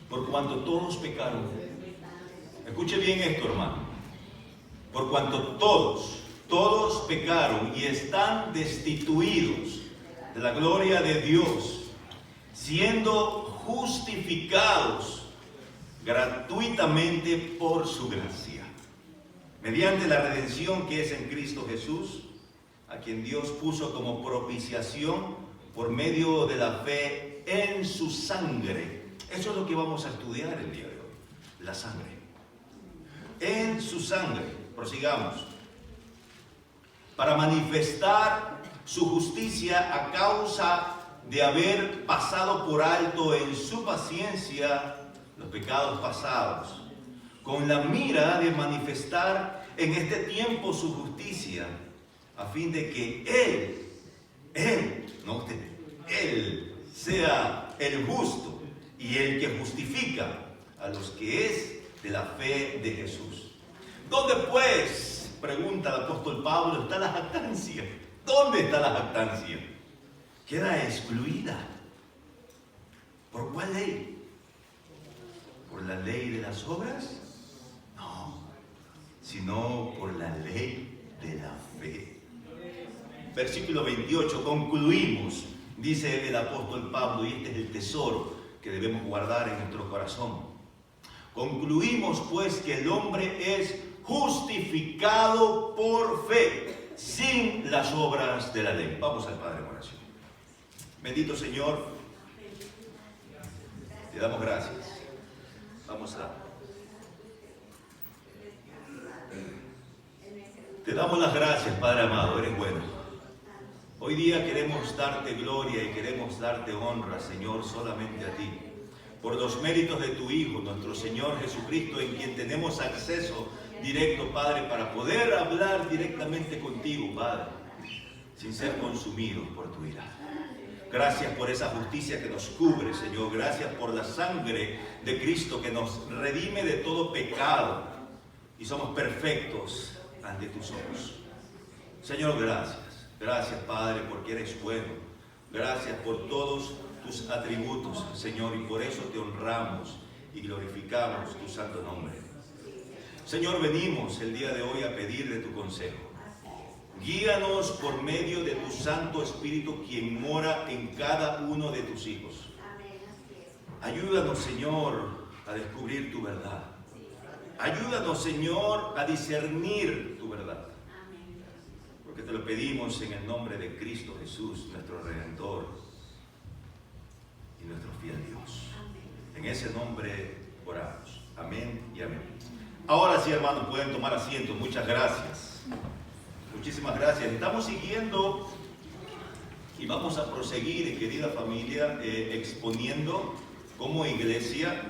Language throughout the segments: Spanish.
por cuanto todos pecaron. Escuche bien esto, hermano. Por cuanto todos pecaron y están destituidos de la gloria de Dios, siendo justificados gratuitamente por su gracia, mediante la redención que es en Cristo Jesús, a quien Dios puso como propiciación por medio de la fe en su sangre. Eso es lo que vamos a estudiar el día de hoy, la sangre. En su sangre, prosigamos, para manifestar su justicia a causa de haber pasado por alto en su paciencia los pecados pasados, con la mira de manifestar en este tiempo su justicia, a fin de que Él sea el justo y el que justifica a los que es de la fe de Jesús. ¿Dónde pues, pregunta el apóstol Pablo, está la jactancia? ¿Dónde está la jactancia? Queda excluida. ¿Por cuál ley? ¿Por la ley de las obras? No, sino por la ley de la fe. Versículo 28, concluimos, dice el apóstol Pablo, y este es el tesoro que debemos guardar en nuestro corazón. Concluimos pues que el hombre es justificado por fe, sin las obras de la ley. Vamos al Padre en oración. Bendito Señor, te damos gracias. Te damos las gracias, Padre amado, eres bueno. Hoy día queremos darte gloria y queremos darte honra, Señor, solamente a ti. Por los méritos de tu Hijo, nuestro Señor Jesucristo, en quien tenemos acceso directo, Padre, para poder hablar directamente contigo, Padre, sin ser consumidos por tu ira. Gracias por esa justicia que nos cubre, Señor. Gracias por la sangre de Cristo que nos redime de todo pecado y somos perfectos ante tus ojos. Señor, gracias. Gracias, Padre, porque eres bueno. Gracias por todos tus atributos, Señor, y por eso te honramos y glorificamos tu santo nombre. Señor, venimos el día de hoy a pedir de tu consejo. Guíanos por medio de tu Santo Espíritu, quien mora en cada uno de tus hijos. Ayúdanos, Señor, a descubrir tu verdad. Ayúdanos, Señor, a discernir tu verdad. Porque te lo pedimos en el nombre de Cristo Jesús, nuestro Redentor y nuestro fiel Dios. En ese nombre oramos. Amén y amén. Ahora sí, hermanos, pueden tomar asiento. Muchas gracias. Muchísimas gracias. Estamos siguiendo y vamos a proseguir, querida familia, exponiendo como iglesia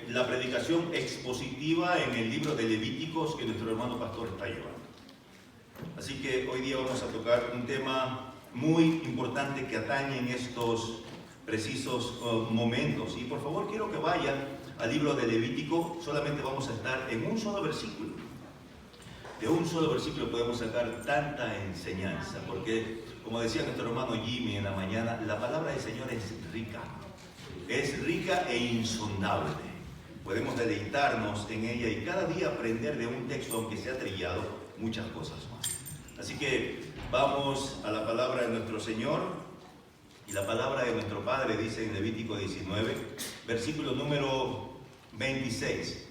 la predicación expositiva en el libro de Levíticos que nuestro hermano pastor está llevando. Así que hoy día vamos a tocar un tema muy importante que atañe en estos precisos momentos. Y por favor quiero que vayan al libro de Levítico. Solamente vamos a estar en un solo versículo. De un solo versículo podemos sacar tanta enseñanza, porque como decía nuestro hermano Jimmy en la mañana, la palabra del Señor es rica e insondable. Podemos deleitarnos en ella y cada día aprender de un texto, aunque sea trillado, muchas cosas más. Así que vamos a la palabra de nuestro Señor, y la palabra de nuestro Padre dice en Levítico 19, versículo número 26.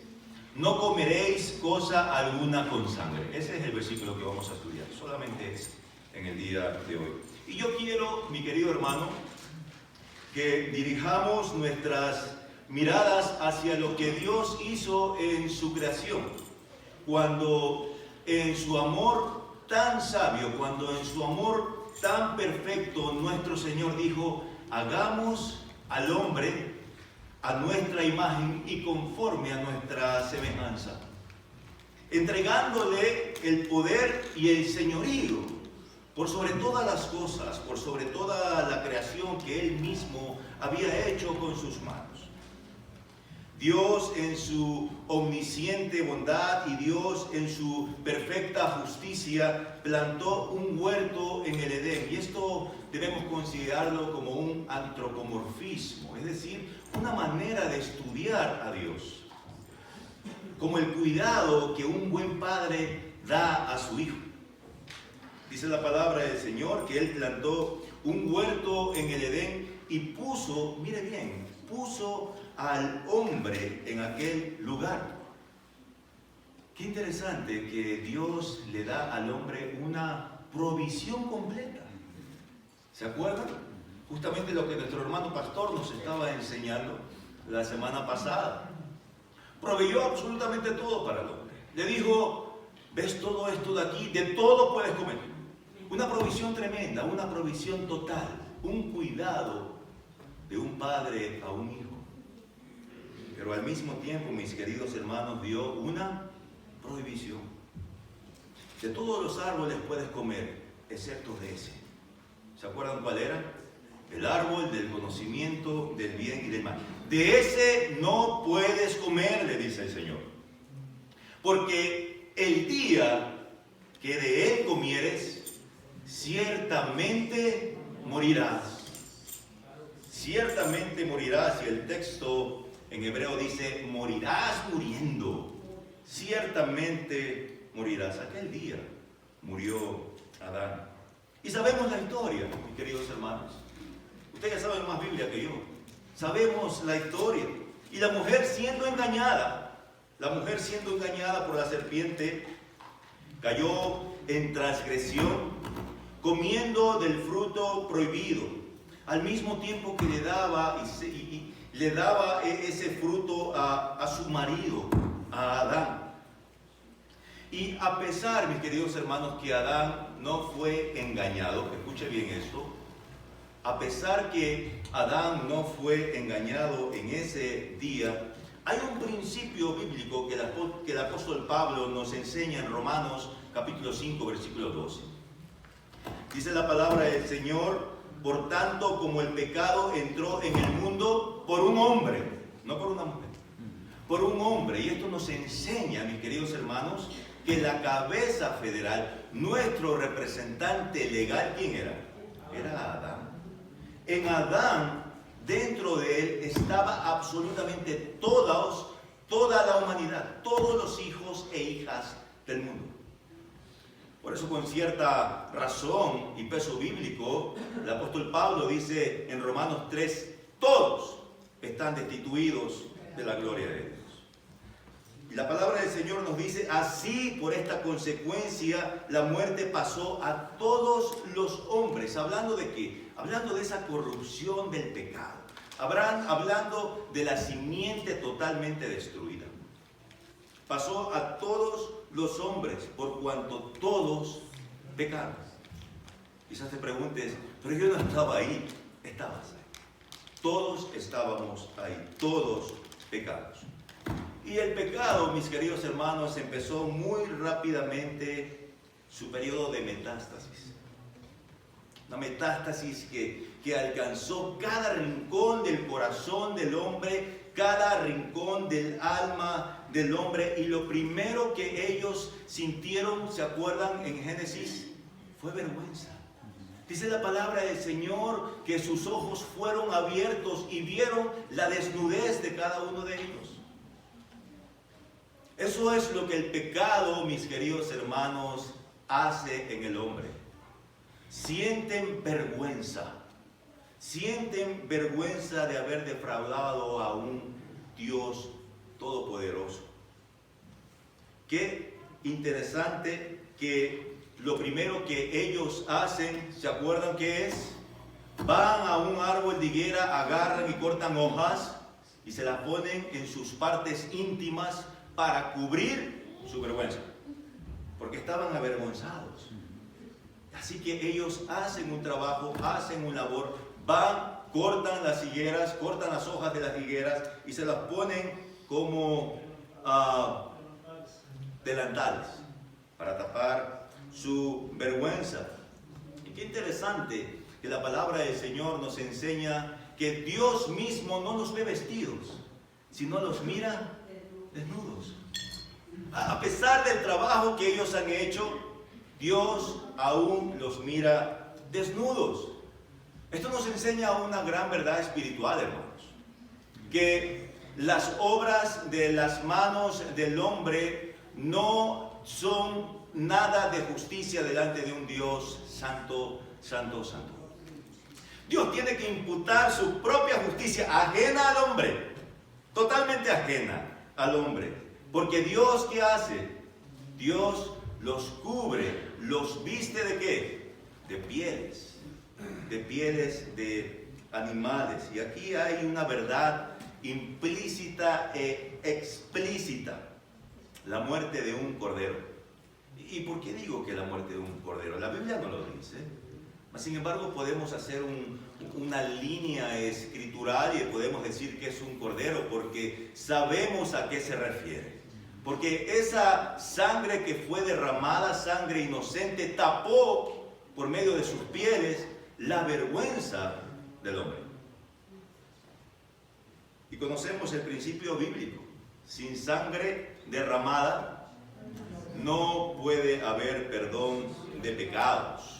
No comeréis cosa alguna con sangre. Ese es el versículo que vamos a estudiar, solamente es en el día de hoy. Y yo quiero, mi querido hermano, que dirijamos nuestras miradas hacia lo que Dios hizo en su creación, cuando en su amor tan sabio, cuando en su amor tan perfecto, nuestro Señor dijo: hagamos al hombre a nuestra imagen y conforme a nuestra semejanza, entregándole el poder y el señorío por sobre todas las cosas, por sobre toda la creación que Él mismo había hecho con sus manos. Dios en su omnisciente bondad y Dios en su perfecta justicia plantó un huerto en el Edén, y esto debemos considerarlo como un antropomorfismo catecismo, es decir, una manera de estudiar a Dios, como el cuidado que un buen padre da a su hijo. Dice la palabra del Señor que Él plantó un huerto en el Edén y puso, mire bien, puso al hombre en aquel lugar. Qué interesante que Dios le da al hombre una provisión completa. ¿Se acuerdan? Justamente lo que nuestro hermano pastor nos estaba enseñando la semana pasada. Proveyó absolutamente todo para el hombre. Le dijo, ves todo esto de aquí, de todo puedes comer. Una provisión tremenda, una provisión total, un cuidado de un padre a un hijo. Pero al mismo tiempo, mis queridos hermanos, dio una prohibición. De todos los árboles puedes comer, excepto de ese. ¿Se acuerdan cuál era? El árbol del conocimiento del bien y del mal. De ese no puedes comer, le dice el Señor. Porque el día que de él comieres, ciertamente morirás. Ciertamente morirás. Y el texto en hebreo dice, morirás muriendo. Ciertamente morirás. Aquel día murió Adán. Y sabemos la historia, mis queridos hermanos. Ustedes ya saben más Biblia que yo. Sabemos la historia. Y la mujer siendo engañada por la serpiente, cayó en transgresión, comiendo del fruto prohibido, al mismo tiempo que le daba ese fruto a su marido, a Adán. Y a pesar, mis queridos hermanos, que Adán no fue engañado, escuche bien esto, a pesar que Adán no fue engañado en ese día, hay un principio bíblico que el apóstol Pablo nos enseña en Romanos capítulo 5, versículo 12. Dice la palabra del Señor, por tanto, como el pecado entró en el mundo por un hombre, no por una mujer, por un hombre. Y esto nos enseña, mis queridos hermanos, que la cabeza federal, nuestro representante legal, ¿quién era? Era Adán. En Adán, dentro de él, estaba absolutamente toda la humanidad, todos los hijos e hijas del mundo. Por eso, con cierta razón y peso bíblico, el apóstol Pablo dice en Romanos 3, todos están destituidos de la gloria de Dios. Y la palabra del Señor nos dice, así por esta consecuencia la muerte pasó a todos los hombres. ¿Hablando de qué? Hablando de esa corrupción del pecado. Hablando de la simiente totalmente destruida. Pasó a todos los hombres por cuanto todos pecaron. Quizás te preguntes, pero yo no estaba ahí. Estabas ahí. Todos estábamos ahí. Todos pecamos. Y el pecado, mis queridos hermanos, empezó muy rápidamente su periodo de metástasis. Una metástasis que alcanzó cada rincón del corazón del hombre, cada rincón del alma del hombre. Y lo primero que ellos sintieron, ¿se acuerdan en Génesis? Fue vergüenza. Dice la palabra del Señor que sus ojos fueron abiertos y vieron la desnudez de cada uno de ellos. Eso es lo que el pecado, mis queridos hermanos, hace en el hombre. Sienten vergüenza de haber defraudado a un Dios todopoderoso. Qué interesante que lo primero que ellos hacen, ¿se acuerdan qué es? Van a un árbol de higuera, agarran y cortan hojas y se las ponen en sus partes íntimas para cubrir su vergüenza, porque estaban avergonzados. Así que ellos hacen un trabajo, hacen una labor, van, cortan las higueras, cortan las hojas de las higueras y se las ponen como delantales para tapar su vergüenza. Y qué interesante que la palabra del Señor nos enseña que Dios mismo no los ve vestidos, sino los mira desnudos. A pesar del trabajo que ellos han hecho, Dios aún los mira desnudos. Esto nos enseña una gran verdad espiritual, hermanos, que las obras de las manos del hombre no son nada de justicia delante de un Dios santo, santo, santo. Dios tiene que imputar su propia justicia ajena al hombre, totalmente ajena al hombre, porque Dios, ¿qué hace? Dios los cubre, los viste ¿de qué? De pieles de animales. Y aquí hay una verdad implícita e explícita: la muerte de un cordero. ¿Y por qué digo que la muerte de un cordero? La Biblia no lo dice. Sin embargo, podemos hacer una línea escritural y podemos decir que es un cordero porque sabemos a qué se refiere. Porque esa sangre que fue derramada, sangre inocente, tapó por medio de sus pieles la vergüenza del hombre. Y conocemos el principio bíblico: sin sangre derramada no puede haber perdón de pecados.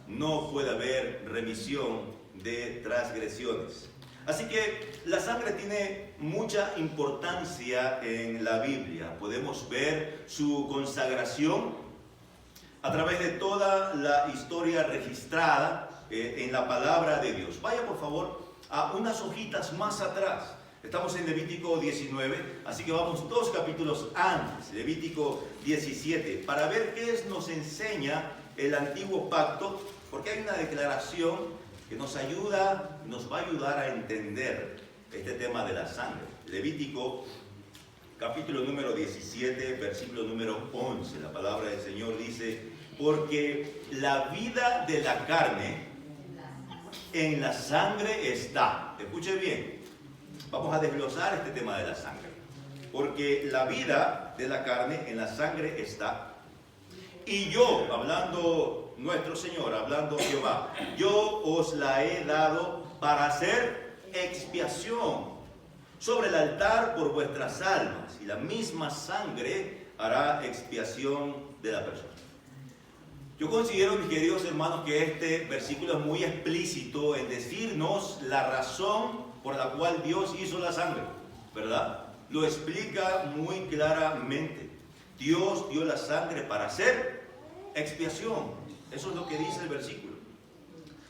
No puede haber remisión de transgresiones. Así que la sangre tiene mucha importancia en la Biblia. Podemos ver su consagración a través de toda la historia registrada en la palabra de Dios. Vaya por favor a unas hojitas más atrás. Estamos en Levítico 19, así que vamos 2 capítulos antes, Levítico 17, para ver qué nos enseña el antiguo pacto, porque hay una declaración que nos va a ayudar a entender este tema de la sangre. Levítico capítulo número 17, versículo número 11, la palabra del Señor dice: porque la vida de la carne en la sangre está. Escuche bien, vamos a desglosar este tema de la sangre. Porque la vida de la carne en la sangre está. Y yo, hablando nuestro Señor, hablando Jehová, yo os la he dado para hacer expiación sobre el altar por vuestras almas, y la misma sangre hará expiación de la persona. Yo considero, mis queridos hermanos, que este versículo es muy explícito en decirnos la razón por la cual Dios hizo la sangre, ¿verdad? Lo explica muy claramente. Dios dio la sangre para hacer expiación. Eso es lo que dice el versículo.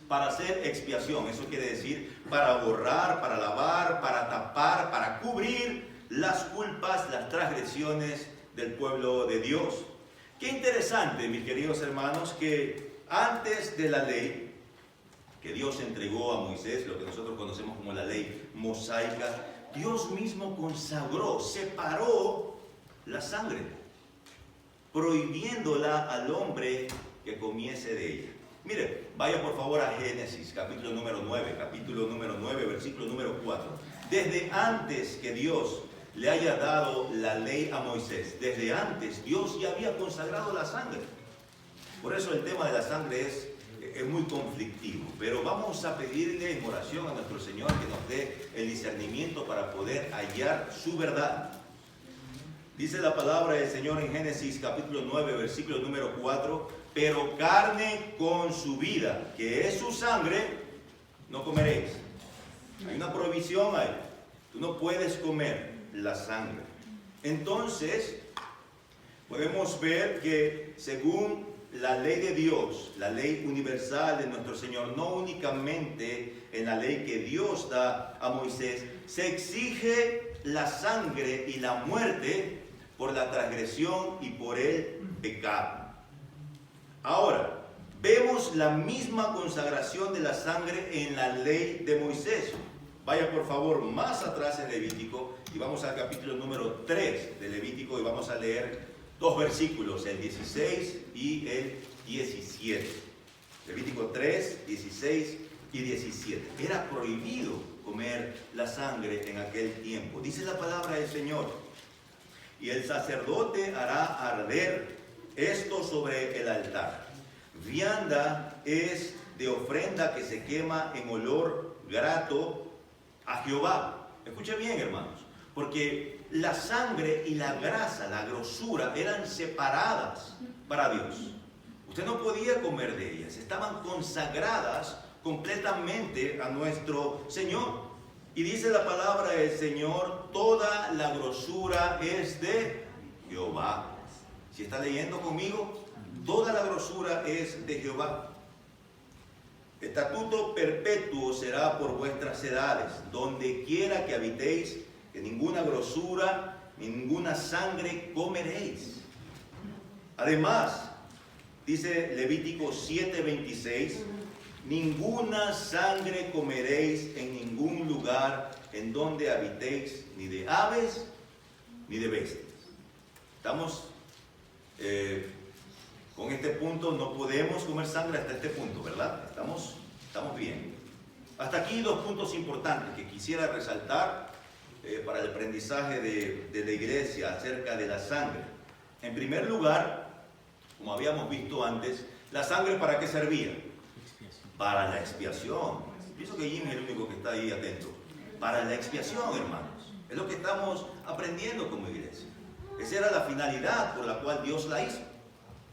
Para hacer expiación, eso quiere decir para borrar, para lavar, para tapar, para cubrir las culpas, las transgresiones del pueblo de Dios. Qué interesante, mis queridos hermanos, que antes de la ley que Dios entregó a Moisés, lo que nosotros conocemos como la ley mosaica, Dios mismo consagró, separó la sangre, prohibiéndola al hombre que comiese de ella. Mire, vaya por favor a Génesis, capítulo número 9, versículo número 4. Desde antes que Dios le haya dado la ley a Moisés, desde antes Dios ya había consagrado la sangre. Por eso el tema de la sangre es muy conflictivo, pero vamos a pedirle en oración a nuestro Señor que nos dé el discernimiento para poder hallar su verdad. Dice la palabra del Señor en Génesis capítulo 9, versículo número 4: pero carne con su vida, que es su sangre, no comeréis. Hay una prohibición ahí. Tú no puedes comer la sangre. Entonces, podemos ver que según la ley de Dios, la ley universal de nuestro Señor, no únicamente en la ley que Dios da a Moisés, se exige la sangre y la muerte por la transgresión y por el pecado. Ahora, vemos la misma consagración de la sangre en la ley de Moisés. Vaya por favor más atrás en Levítico y vamos al capítulo número 3 de Levítico y vamos a leer 2 versículos, el 16 y el 17. Levítico 3, 16 y 17. Era prohibido comer la sangre en aquel tiempo. Dice la palabra del Señor: y el sacerdote hará arder esto sobre el altar. Vianda es de ofrenda que se quema en olor grato a Jehová. Escuche bien, hermanos, porque la sangre y la grasa, la grosura, eran separadas para Dios. Usted no podía comer de ellas, estaban consagradas completamente a nuestro Señor. Y dice la palabra del Señor, toda la grosura es de Jehová. Si está leyendo conmigo, toda la grosura es de Jehová. Estatuto perpetuo será por vuestras edades, donde quiera que habitéis, que ninguna grosura, ninguna sangre comeréis. Además, dice Levítico 7:26, ninguna sangre comeréis en ningún lugar en donde habitéis, ni de aves, ni de bestias. Estamos con este punto, no podemos comer sangre hasta este punto, ¿verdad? Estamos bien. Hasta aquí dos puntos importantes que quisiera resaltar para el aprendizaje de la iglesia acerca de la sangre. En primer lugar, como habíamos visto antes, ¿la sangre para qué servía? Para la expiación. Pienso que Jimmy es el único que está ahí atento. Para la expiación, hermanos. Es lo que estamos aprendiendo como iglesia. Esa era la finalidad por la cual Dios la hizo.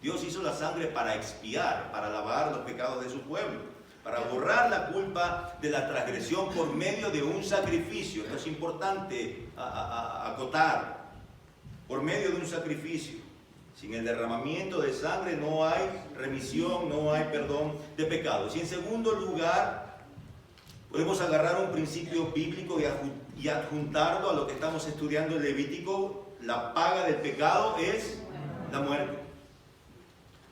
Dios hizo la sangre para expiar, para lavar los pecados de su pueblo, para borrar la culpa de la transgresión por medio de un sacrificio. Esto es importante acotar. Por medio de un sacrificio. Sin el derramamiento de sangre no hay remisión, no hay perdón de pecados. Y en segundo lugar, podemos agarrar un principio bíblico y adjuntarlo a lo que estamos estudiando en Levítico. La paga del pecado es la muerte.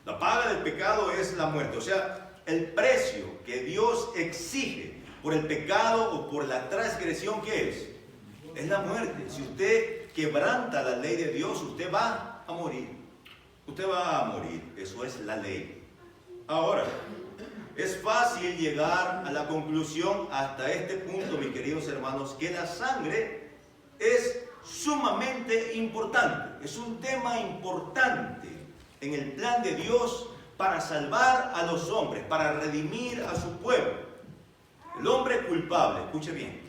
La paga del pecado es la muerte. O sea, el precio que Dios exige por el pecado o por la transgresión, ¿qué es? Es la muerte. Si usted quebranta la ley de Dios, usted va a morir. Usted va a morir. Eso es la ley. Ahora, es fácil llegar a la conclusión hasta este punto, mis queridos hermanos, que la sangre es sumamente importante. Es un tema importante en el plan de Dios para salvar a los hombres, para redimir a su pueblo. El hombre culpable, escuche bien,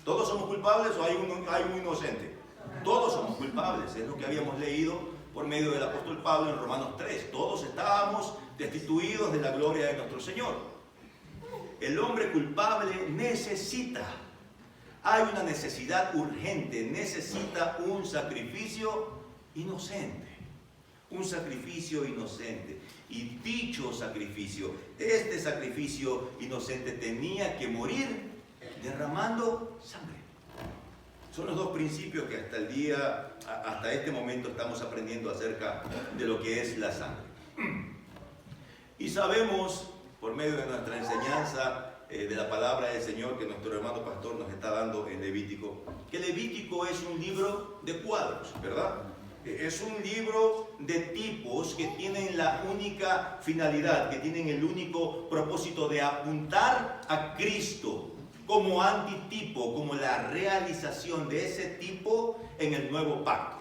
¿todos somos culpables o hay un inocente? Todos somos culpables, es lo que habíamos leído por medio del apóstol Pablo en Romanos 3. Todos estábamos destituidos de la gloria de nuestro Señor. El hombre culpable necesita, hay una necesidad urgente, necesita un sacrificio inocente. Un sacrificio inocente. Y dicho sacrificio, este sacrificio inocente tenía que morir derramando sangre. Son los dos principios que hasta este momento estamos aprendiendo acerca de lo que es la sangre. Y sabemos, por medio de nuestra enseñanza de la palabra del Señor que nuestro hermano pastor nos está dando en Levítico, que Levítico es un libro de cuadros, ¿verdad? Es un libro de tipos que tienen la única finalidad, que tienen el único propósito de apuntar a Cristo como antitipo, como la realización de ese tipo en el nuevo pacto.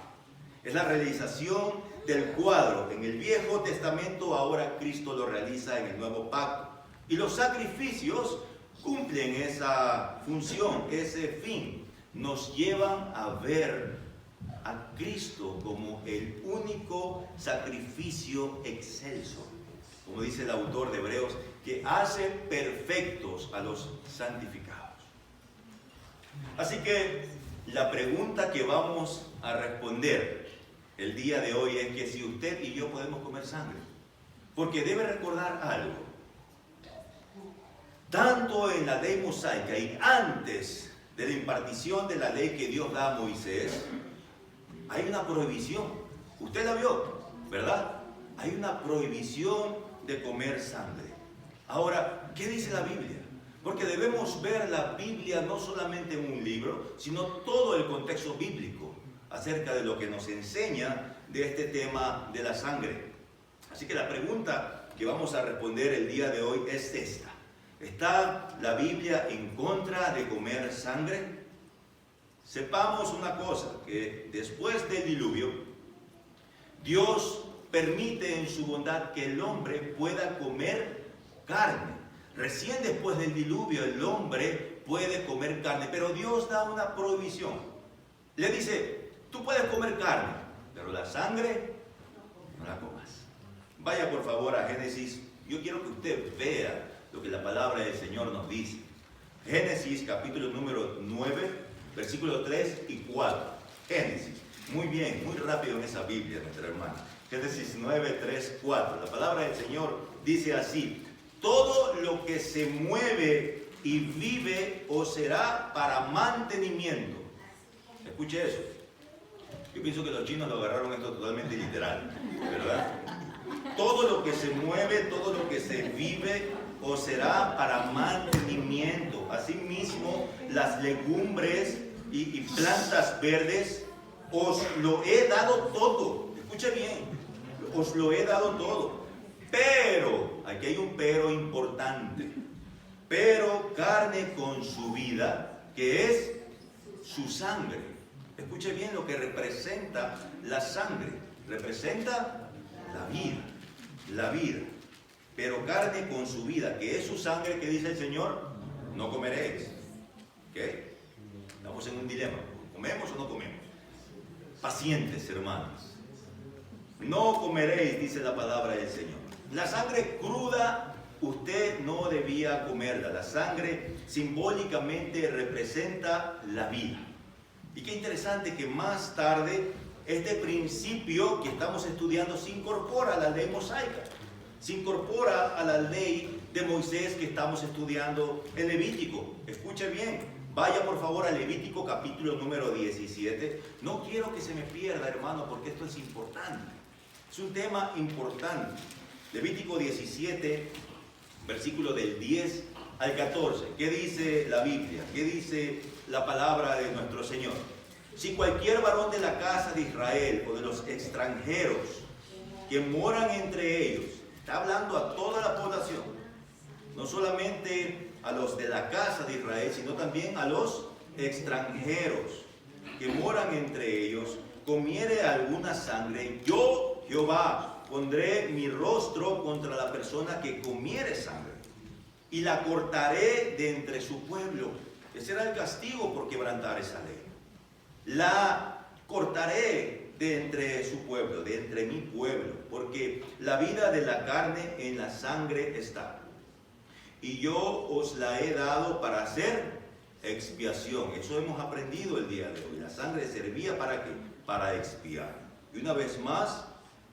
Es la realización del cuadro. En el Viejo Testamento ahora Cristo lo realiza en el nuevo pacto. Y los sacrificios cumplen esa función, ese fin. Nos llevan a ver a Cristo como el único sacrificio excelso, como dice el autor de Hebreos, que hace perfectos a los santificados. Así que la pregunta que vamos a responder el día de hoy es que si usted y yo podemos comer sangre, porque debe recordar algo. Tanto en la ley mosaica y antes de la impartición de la ley que Dios da a Moisés, hay una prohibición. Usted la vio, ¿verdad? Hay una prohibición de comer sangre. Ahora, ¿qué dice la Biblia? Porque debemos ver la Biblia no solamente en un libro, sino todo el contexto bíblico acerca de lo que nos enseña de este tema de la sangre. Así que la pregunta que vamos a responder el día de hoy es esta. ¿Está la Biblia en contra de comer sangre? Sepamos una cosa, que después del diluvio, Dios permite en su bondad que el hombre pueda comer carne. Recién después del diluvio el hombre puede comer carne, pero Dios da una prohibición. Le dice, tú puedes comer carne, pero la sangre no la comas. Vaya por favor a Génesis. Yo quiero que usted vea lo que la palabra del Señor nos dice. Génesis capítulo número 9, versículos 3 y 4. Génesis, muy bien, muy rápido en esa Biblia, nuestra hermana. Génesis 9, 3, 4. La palabra del Señor dice así: todo lo que se mueve y vive os será para mantenimiento. Escuche eso. Yo pienso que los chinos lo agarraron esto totalmente literal, ¿verdad? Todo lo que se mueve, todo lo que se vive, os será para mantenimiento. Asimismo, las legumbres y plantas verdes, os lo he dado todo. Escuche bien, os lo he dado todo. Pero, aquí hay un pero importante. Pero carne con su vida, que es su sangre. Escuche bien lo que representa la sangre. Representa la vida. La vida. Pero carne con su vida, que es su sangre, que dice el Señor, no comeréis. ¿Qué? Estamos en un dilema. ¿Comemos o no comemos? Pacientes, hermanos. No comeréis, dice la palabra del Señor. La sangre cruda, usted no debía comerla. La sangre simbólicamente representa la vida. Y qué interesante que más tarde este principio que estamos estudiando se incorpora a la ley mosaica. Se incorpora a la ley de Moisés que estamos estudiando en Levítico. Escuche bien, vaya por favor a Levítico capítulo número 17. No quiero que se me pierda, hermano, porque esto es importante. Es un tema importante. Levítico 17, versículo del 10 al 14. ¿Qué dice la Biblia? ¿Qué dice la palabra de nuestro Señor? Si cualquier varón de la casa de Israel o de los extranjeros que moran entre ellos, está hablando a toda la población, no solamente a los de la casa de Israel, sino también a los extranjeros que moran entre ellos, comiere alguna sangre, yo, Jehová, pondré mi rostro contra la persona que comiere sangre y la cortaré de entre su pueblo. Ese era el castigo por quebrantar esa ley. La cortaré de entre su pueblo, de entre mi pueblo, porque la vida de la carne en la sangre está. Y yo os la he dado para hacer expiación. Eso hemos aprendido el día de hoy. La sangre servía ¿para qué? Para expiar. Y una vez más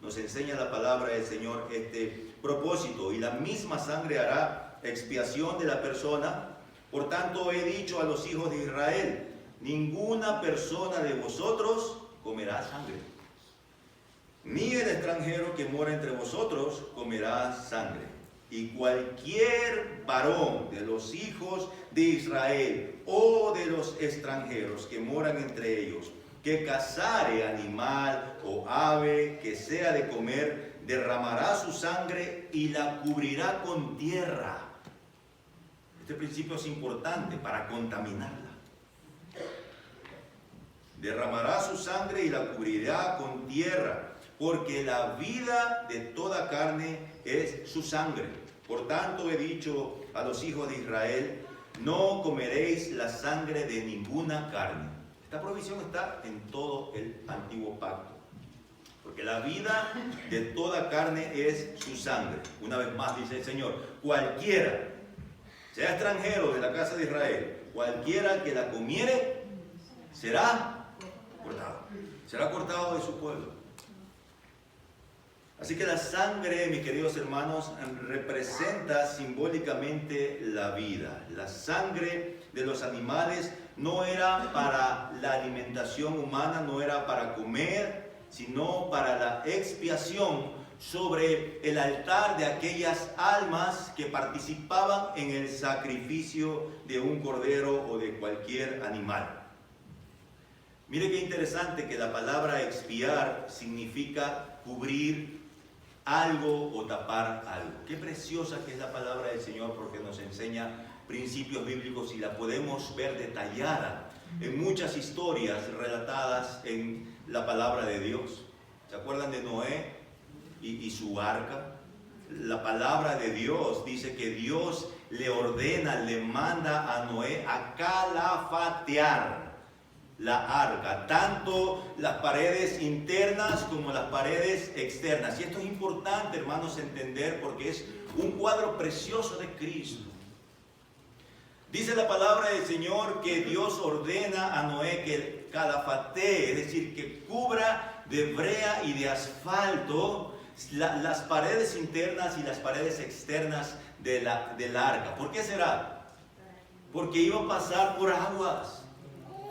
nos enseña la palabra del Señor este propósito. Y la misma sangre hará expiación de la persona. Por tanto he dicho a los hijos de Israel: ninguna persona de vosotros comerá sangre, ni el extranjero que mora entre vosotros comerá sangre. Y cualquier varón de los hijos de Israel o de los extranjeros que moran entre ellos, que cazare animal o ave que sea de comer, derramará su sangre y la cubrirá con tierra. Este principio es importante para contaminarla. Derramará su sangre y la cubrirá con tierra, porque la vida de toda carne es su sangre. Por tanto he dicho a los hijos de Israel: no comeréis la sangre de ninguna carne. Esta provisión está en todo el antiguo pacto, porque la vida de toda carne es su sangre. Una vez más dice el Señor: cualquiera, sea extranjero de la casa de Israel, cualquiera que la comiere, será cortado de su pueblo. Así que la sangre, mis queridos hermanos, representa simbólicamente la vida. La sangre de los animales no era para la alimentación humana, no era para comer, sino para la expiación sobre el altar de aquellas almas que participaban en el sacrificio de un cordero o de cualquier animal. Mire qué interesante que la palabra expiar significa cubrir algo o tapar algo. Qué preciosa que es la palabra del Señor, porque nos enseña principios bíblicos y la podemos ver detallada en muchas historias relatadas en la palabra de Dios. ¿Se acuerdan de Noé y su arca? La palabra de Dios dice que Dios le ordena, le manda a Noé a calafatear la arca, tanto las paredes internas como las paredes externas. Y esto es importante, hermanos, entender, porque es un cuadro precioso de Cristo. Dice la palabra del Señor que Dios ordena a Noé que calafatee, es decir, que cubra de brea y de asfalto las paredes internas y las paredes externas del arca. ¿Por qué será? Porque iba a pasar por aguas.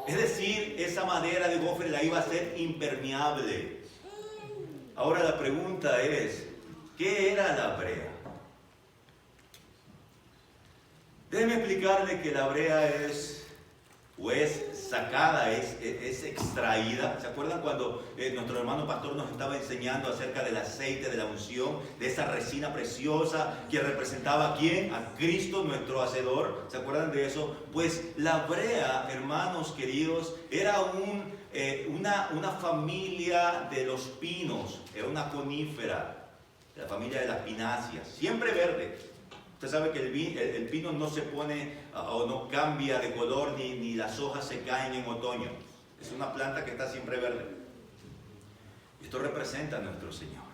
Es decir, esa madera de gofre la iba a hacer impermeable. Ahora la pregunta es, ¿qué era la brea? Déjeme explicarle que la brea es sacada, es extraída. ¿Se acuerdan cuando nuestro hermano pastor nos estaba enseñando acerca del aceite de la unción, de esa resina preciosa que representaba a quién? A Cristo, nuestro hacedor. ¿Se acuerdan de eso? Pues la brea, hermanos queridos, era una familia de los pinos, era una conífera, la familia de las pináceas, siempre verde. Usted sabe que el pino no se pone o no cambia de color ni las hojas se caen en otoño. Es una planta que está siempre verde. Esto representa a nuestro Señor.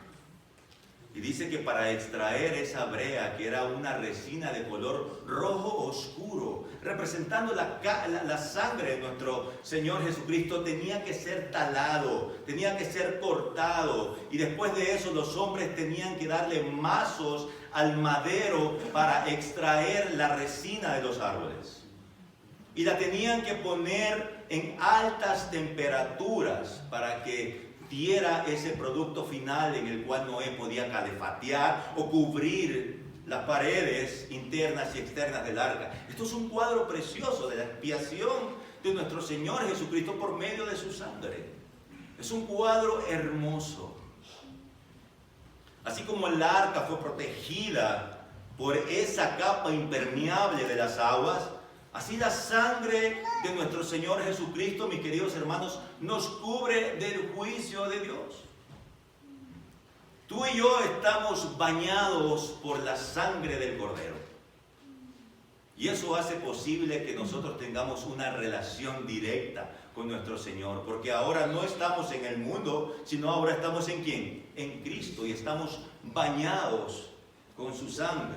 Y dice que para extraer esa brea, que era una resina de color rojo oscuro, representando la sangre de nuestro Señor Jesucristo, tenía que ser talado, tenía que ser cortado. Y después de eso los hombres tenían que darle mazos al madero para extraer la resina de los árboles. Y la tenían que poner en altas temperaturas para que diera ese producto final en el cual Noé podía calefatear o cubrir las paredes internas y externas del arca. Esto es un cuadro precioso de la expiación de nuestro Señor Jesucristo por medio de su sangre. Es un cuadro hermoso. Así como el arca fue protegida por esa capa impermeable de las aguas, así la sangre de nuestro Señor Jesucristo, mis queridos hermanos, nos cubre del juicio de Dios. Tú y yo estamos bañados por la sangre del Cordero. Y eso hace posible que nosotros tengamos una relación directa con nuestro Señor, porque ahora no estamos en el mundo, sino ahora estamos en ¿quién? En Cristo, y estamos bañados con su sangre.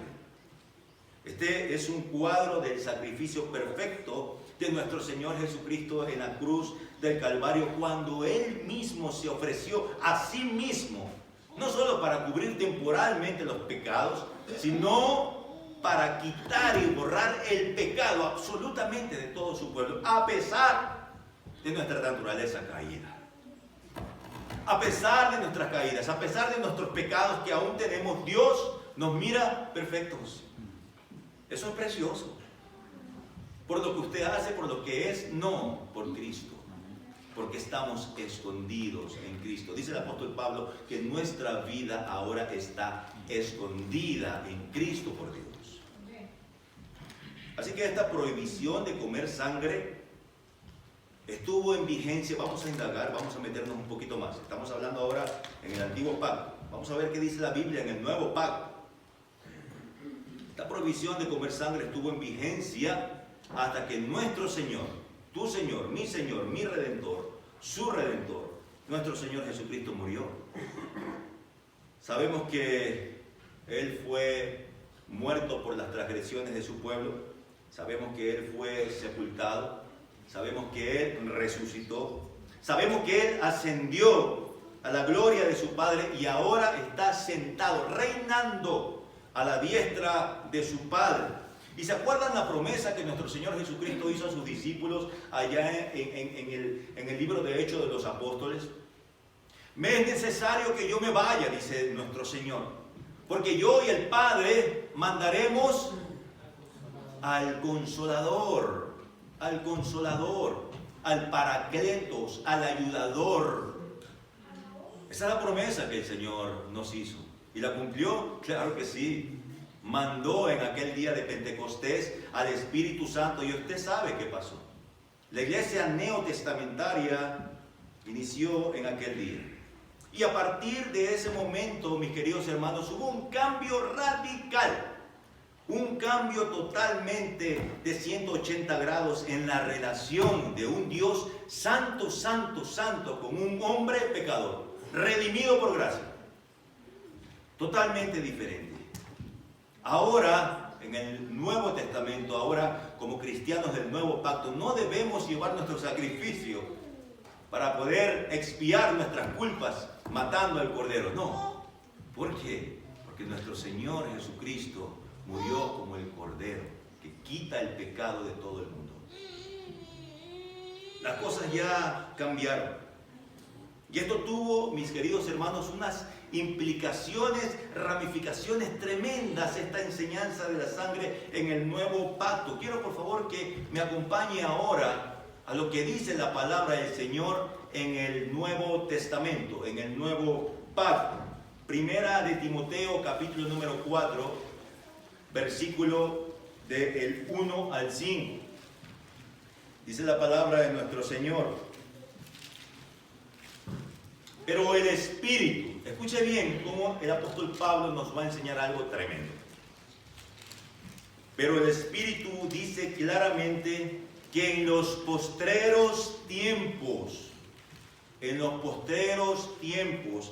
Este es un cuadro del sacrificio perfecto de nuestro Señor Jesucristo en la cruz del Calvario, cuando Él mismo se ofreció a sí mismo, no solo para cubrir temporalmente los pecados, sino para quitar y borrar el pecado absolutamente de todo su pueblo, a pesar de nuestra naturaleza caída. A pesar de nuestras caídas, a pesar de nuestros pecados que aún tenemos, Dios nos mira perfectos. Eso es precioso. Por lo que usted hace, por lo que es, no por Cristo. Porque estamos escondidos en Cristo. Dice el apóstol Pablo que nuestra vida ahora está escondida en Cristo por Dios. Así que esta prohibición de comer sangre estuvo en vigencia. Vamos a indagar, vamos a meternos un poquito más. Estamos hablando ahora en el antiguo pacto. Vamos a ver qué dice la Biblia en el nuevo pacto. Esta prohibición de comer sangre estuvo en vigencia hasta que nuestro Señor, tu Señor, mi Redentor, su Redentor, nuestro Señor Jesucristo murió. Sabemos que Él fue muerto por las transgresiones de su pueblo. Sabemos que Él fue sepultado. Sabemos que Él resucitó. Sabemos que Él ascendió a la gloria de su Padre y ahora está sentado, reinando a la diestra de su Padre. ¿Y se acuerdan la promesa que nuestro Señor Jesucristo hizo a sus discípulos allá en el libro de Hechos de los Apóstoles? Me es necesario que yo me vaya, dice nuestro Señor, porque yo y el Padre mandaremos al Consolador, al Paracletos, al Ayudador. Esa es la promesa que el Señor nos hizo. ¿Y la cumplió? Claro que sí. Mandó en aquel día de Pentecostés al Espíritu Santo y usted sabe qué pasó. La iglesia neotestamentaria inició en aquel día. Y a partir de ese momento, mis queridos hermanos, hubo un cambio radical Un cambio totalmente de 180 grados en la relación de un Dios santo, santo, santo con un hombre pecador, redimido por gracia. Totalmente diferente. Ahora, en el Nuevo Testamento, ahora como cristianos del Nuevo Pacto, no debemos llevar nuestro sacrificio para poder expiar nuestras culpas matando al Cordero. No. ¿Por qué? Porque nuestro Señor Jesucristo murió como el Cordero que quita el pecado de todo el mundo. Las cosas ya cambiaron. Y esto tuvo, mis queridos hermanos, unas implicaciones, ramificaciones tremendas, esta enseñanza de la sangre en el Nuevo Pacto. Quiero por favor que me acompañe ahora a lo que dice la palabra del Señor en el Nuevo Testamento, en el Nuevo Pacto. Primera de Timoteo, capítulo número 4, versículo del 1 al 5. Dice la palabra de nuestro Señor: pero el Espíritu, escuche bien cómo el apóstol Pablo nos va a enseñar algo tremendo. Pero el Espíritu dice claramente que en los postreros tiempos,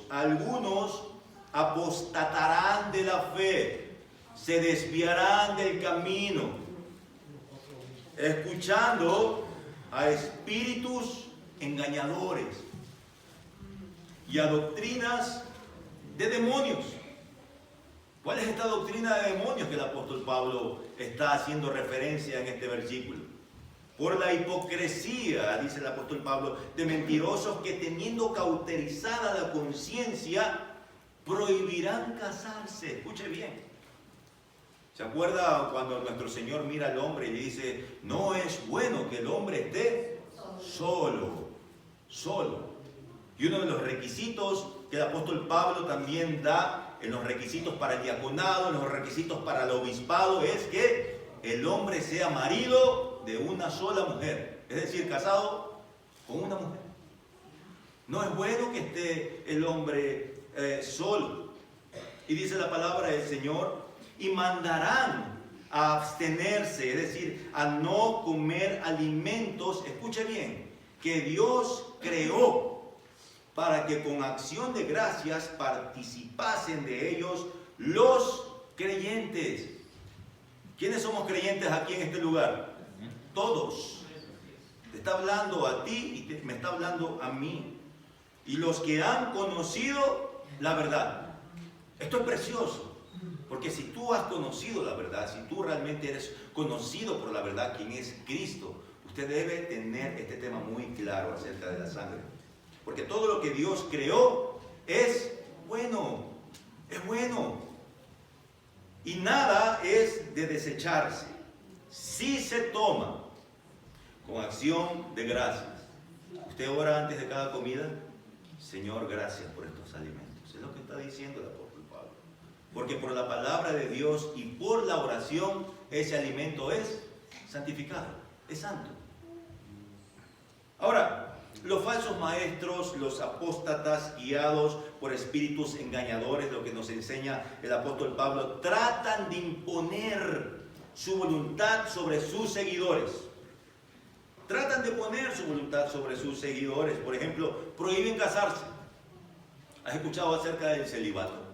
algunos apostatarán de la fe, se desviarán del camino, escuchando a espíritus engañadores y a doctrinas de demonios. ¿Cuál es esta doctrina de demonios que el apóstol Pablo está haciendo referencia en este versículo? Por la hipocresía, dice el apóstol Pablo, de mentirosos que teniendo cauterizada la conciencia, prohibirán casarse. Escuche bien. ¿Se acuerda cuando nuestro Señor mira al hombre y le dice, no es bueno que el hombre esté solo? Y uno de los requisitos que el apóstol Pablo también da en los requisitos para el diaconado, en los requisitos para el obispado, es que el hombre sea marido de una sola mujer, es decir, casado con una mujer. No es bueno que esté el hombre solo. Y dice la palabra del Señor, y mandarán a abstenerse, es decir, a no comer alimentos, escuche bien, que Dios creó para que con acción de gracias participasen de ellos los creyentes. ¿Quiénes somos creyentes aquí en este lugar? Todos. Te está hablando a ti y me está hablando a mí. Y los que han conocido la verdad. Esto es precioso. Porque si tú has conocido la verdad, si tú realmente eres conocido por la verdad, quien es Cristo, usted debe tener este tema muy claro acerca de la sangre. Porque todo lo que Dios creó es bueno, y nada es de desecharse. Si se toma con acción de gracias. Usted ora antes de cada comida, Señor, gracias por estos alimentos. Es lo que está diciendo el apóstol Pablo. Porque por la palabra de Dios y por la oración, ese alimento es santificado, es santo. Ahora, los falsos maestros, los apóstatas guiados por espíritus engañadores, lo que nos enseña el apóstol Pablo, tratan de imponer su voluntad sobre sus seguidores. Tratan de poner su voluntad sobre sus seguidores. Por ejemplo, prohíben casarse. ¿Has escuchado acerca del celibato?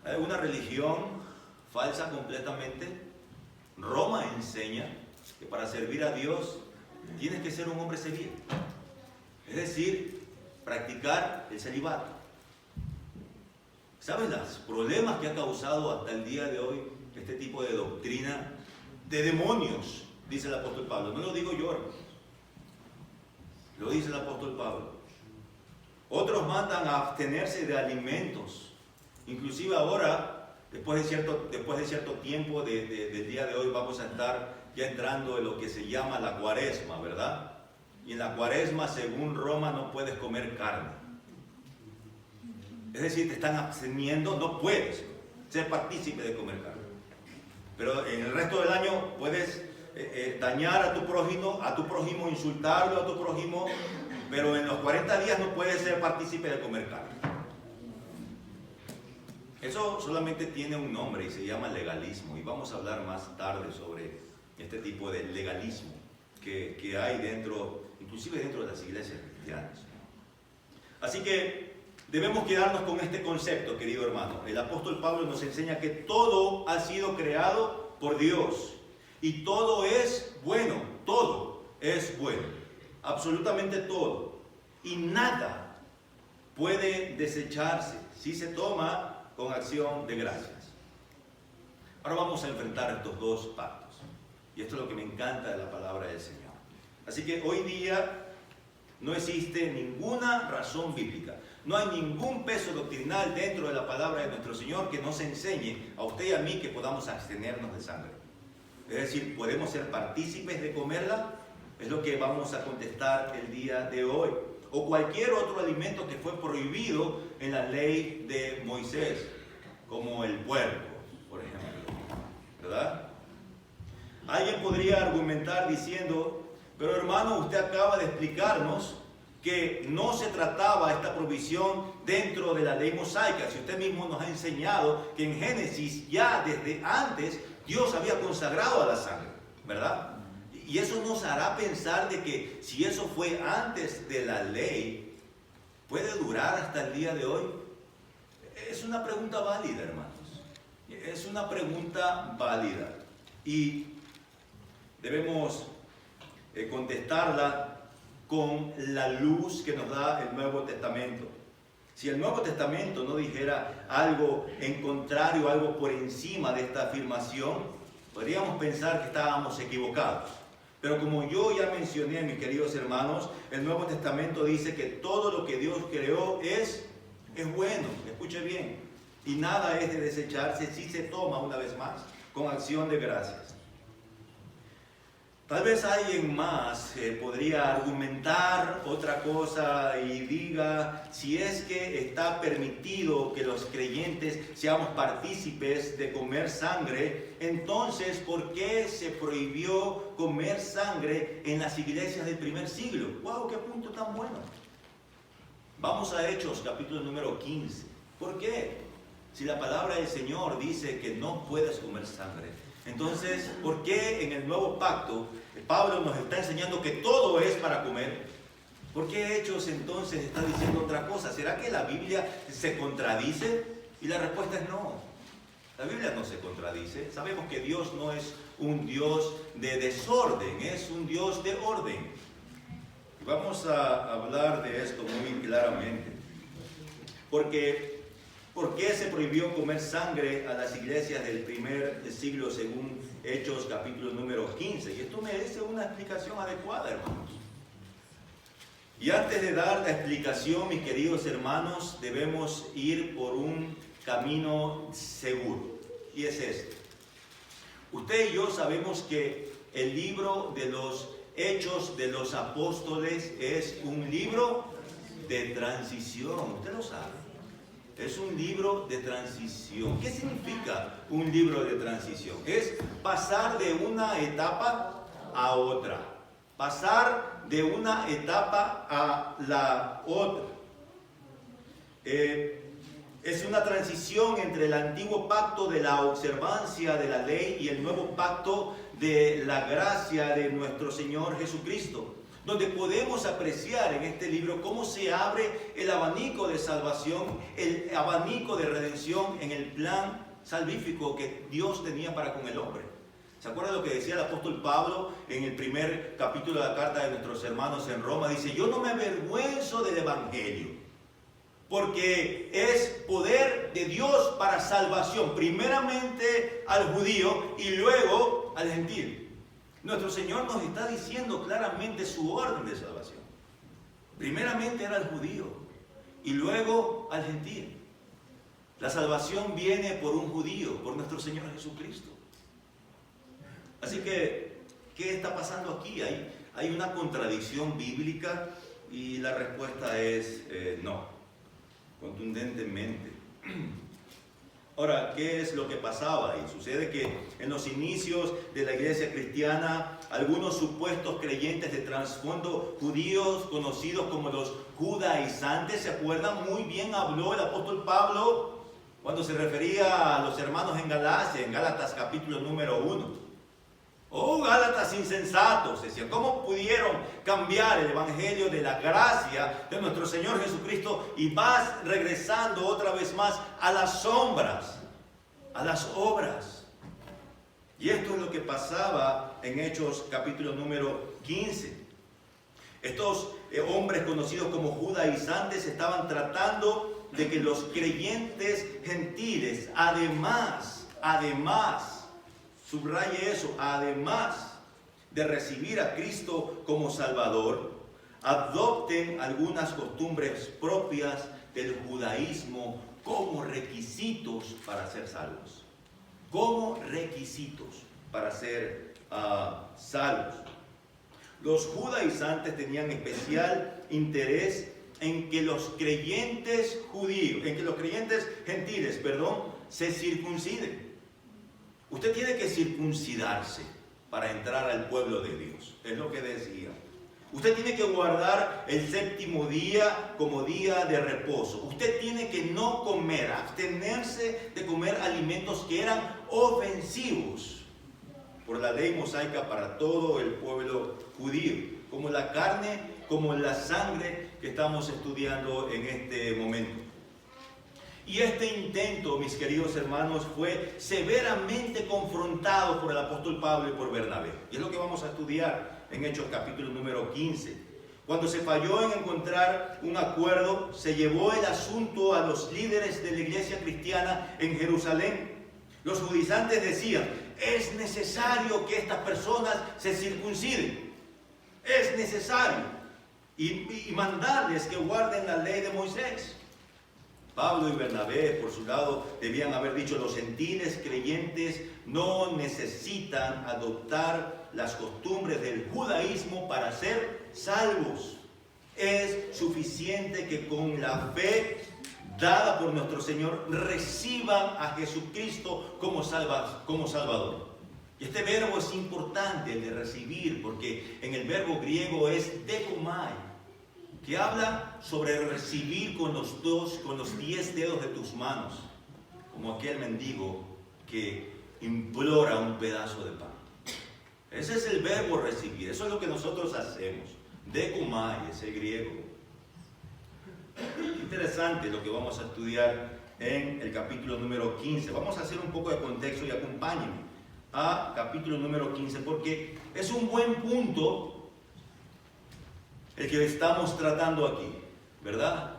Hay una religión falsa completamente. Roma enseña que para servir a Dios tienes que ser un hombre civil, es decir, practicar el celibato. ¿Sabes los problemas que ha causado hasta el día de hoy este tipo de doctrina de demonios? Dice el apóstol Pablo. No lo digo yo, hermanos. Lo dice el apóstol Pablo. Otros mandan a abstenerse de alimentos. Inclusive ahora, después de cierto tiempo del día de hoy, vamos a estar ya entrando en lo que se llama la cuaresma, ¿verdad? Y en la cuaresma, según Roma, no puedes comer carne. Es decir, te están absteniendo, no puedes ser partícipe de comer carne. Pero en el resto del año puedes dañar a tu prójimo, insultarlo a tu prójimo, pero en los 40 días no puedes ser partícipe de comer carne. Eso solamente tiene un nombre y se llama legalismo. Y vamos a hablar más tarde sobre este tipo de legalismo que hay dentro, inclusive dentro de las iglesias cristianas. Así que debemos quedarnos con este concepto, querido hermano. El apóstol Pablo nos enseña que todo ha sido creado por Dios y todo es bueno, todo es bueno, absolutamente todo. Y nada puede desecharse si se toma con acción de gracias. Ahora vamos a enfrentar estos dos pactos. Y esto es lo que me encanta de la palabra del Señor. Así que hoy día no existe ninguna razón bíblica, no hay ningún peso doctrinal dentro de la palabra de nuestro Señor que nos enseñe a usted y a mí que podamos abstenernos de sangre. Es decir, ¿podemos ser partícipes de comerla? Es lo que vamos a contestar el día de hoy. O cualquier otro alimento que fue prohibido en la ley de Moisés, como el puerco, por ejemplo, ¿verdad? Alguien podría argumentar diciendo, pero hermano, usted acaba de explicarnos que no se trataba esta provisión dentro de la ley mosaica. Si usted mismo nos ha enseñado que en Génesis ya desde antes Dios había consagrado a la sangre, ¿verdad? Y eso nos hará pensar de que si eso fue antes de la ley, ¿puede durar hasta el día de hoy? Es una pregunta válida, hermanos. Es una pregunta válida. Y debemos contestarla con la luz que nos da el Nuevo Testamento. Si el Nuevo Testamento no dijera algo en contrario, algo por encima de esta afirmación, podríamos pensar que estábamos equivocados. Pero como yo ya mencioné, mis queridos hermanos, el Nuevo Testamento dice que todo lo que Dios creó es bueno, escuche bien, y nada es de desecharse si se toma, una vez más, con acción de gracias. Tal vez alguien más podría argumentar otra cosa y diga, si es que está permitido que los creyentes seamos partícipes de comer sangre, entonces, ¿por qué se prohibió comer sangre en las iglesias del primer siglo? ¡Wow! ¡Qué punto tan bueno! Vamos a Hechos, capítulo número 15. ¿Por qué? Si la palabra del Señor dice que no puedes comer sangre, entonces, ¿por qué en el nuevo pacto Pablo nos está enseñando que todo es para comer? ¿Por qué Hechos entonces está diciendo otra cosa? ¿Será que la Biblia se contradice? Y la respuesta es no. La Biblia no se contradice. Sabemos que Dios no es un Dios de desorden, es un Dios de orden. Y vamos a hablar de esto muy claramente. Porque ¿por qué se prohibió comer sangre a las iglesias del primer siglo según Hechos capítulo número 15? Y esto merece una explicación adecuada, hermanos. Y antes de dar la explicación, mis queridos hermanos, debemos ir por un camino seguro. Y es este. Usted y yo sabemos que el libro de los Hechos de los Apóstoles es un libro de transición. Usted lo sabe. Es un libro de transición. ¿Qué significa un libro de transición? Es pasar de una etapa a otra. Pasar de una etapa a la otra. Es una transición entre el antiguo pacto de la observancia de la ley y el nuevo pacto de la gracia de nuestro Señor Jesucristo, donde podemos apreciar en este libro cómo se abre el abanico de salvación, el abanico de redención en el plan salvífico que Dios tenía para con el hombre. ¿Se acuerdan lo que decía el apóstol Pablo en el primer capítulo de la carta de nuestros hermanos en Roma? Dice, yo no me avergüenzo del evangelio, porque es poder de Dios para salvación, primeramente al judío y luego al gentil. Nuestro Señor nos está diciendo claramente su orden de salvación. Primeramente era el judío y luego al gentil. La salvación viene por un judío, por nuestro Señor Jesucristo. Así que, ¿qué está pasando aquí? ¿Hay una contradicción bíblica? Y la respuesta es no, contundentemente. Ahora, ¿qué es lo que pasaba? Y sucede que en los inicios de la iglesia cristiana, algunos supuestos creyentes de trasfondo judíos, conocidos como los judaizantes, ¿se acuerdan? Muy bien habló el apóstol Pablo cuando se refería a los hermanos en Galacia, en Gálatas capítulo número 1. Oh, Gálatas insensatos, decían, ¿cómo pudieron cambiar el evangelio de la gracia de nuestro Señor Jesucristo y vas regresando otra vez más a las sombras, a las obras? Y esto es lo que pasaba en Hechos capítulo número 15. Estos hombres conocidos como judaizantes estaban tratando de que los creyentes gentiles, además, subraye eso, además de recibir a Cristo como Salvador, adopten algunas costumbres propias del judaísmo como requisitos para ser salvos. Como requisitos para ser salvos. Los judaizantes tenían especial interés en que los creyentes gentiles, se circunciden. Usted tiene que circuncidarse para entrar al pueblo de Dios, es lo que decía. Usted tiene que guardar el séptimo día como día de reposo. Usted tiene que no comer, abstenerse de comer alimentos que eran ofensivos por la ley mosaica para todo el pueblo judío, como la carne, como la sangre que estamos estudiando en este momento. Y este intento, mis queridos hermanos, fue severamente confrontado por el apóstol Pablo y por Bernabé. Y es lo que vamos a estudiar en Hechos capítulo número 15. Cuando se falló en encontrar un acuerdo, se llevó el asunto a los líderes de la iglesia cristiana en Jerusalén. Los judaizantes decían, es necesario que estas personas se circunciden. Es necesario. Y mandarles que guarden la ley de Moisés. Pablo y Bernabé, por su lado, debían haber dicho, los gentiles creyentes no necesitan adoptar las costumbres del judaísmo para ser salvos. Es suficiente que con la fe dada por nuestro Señor reciban a Jesucristo como Salvador. Y este verbo es importante, el de recibir, porque en el verbo griego es dekomai, que habla sobre recibir con los 10 dedos de tus manos, como aquel mendigo que implora un pedazo de pan. Ese es el verbo recibir, eso es lo que nosotros hacemos. Dekomai es el griego. Interesante lo que vamos a estudiar en el capítulo número 15. Vamos a hacer un poco de contexto y acompáñenme a capítulo número 15, porque es un buen punto el que estamos tratando aquí, ¿verdad?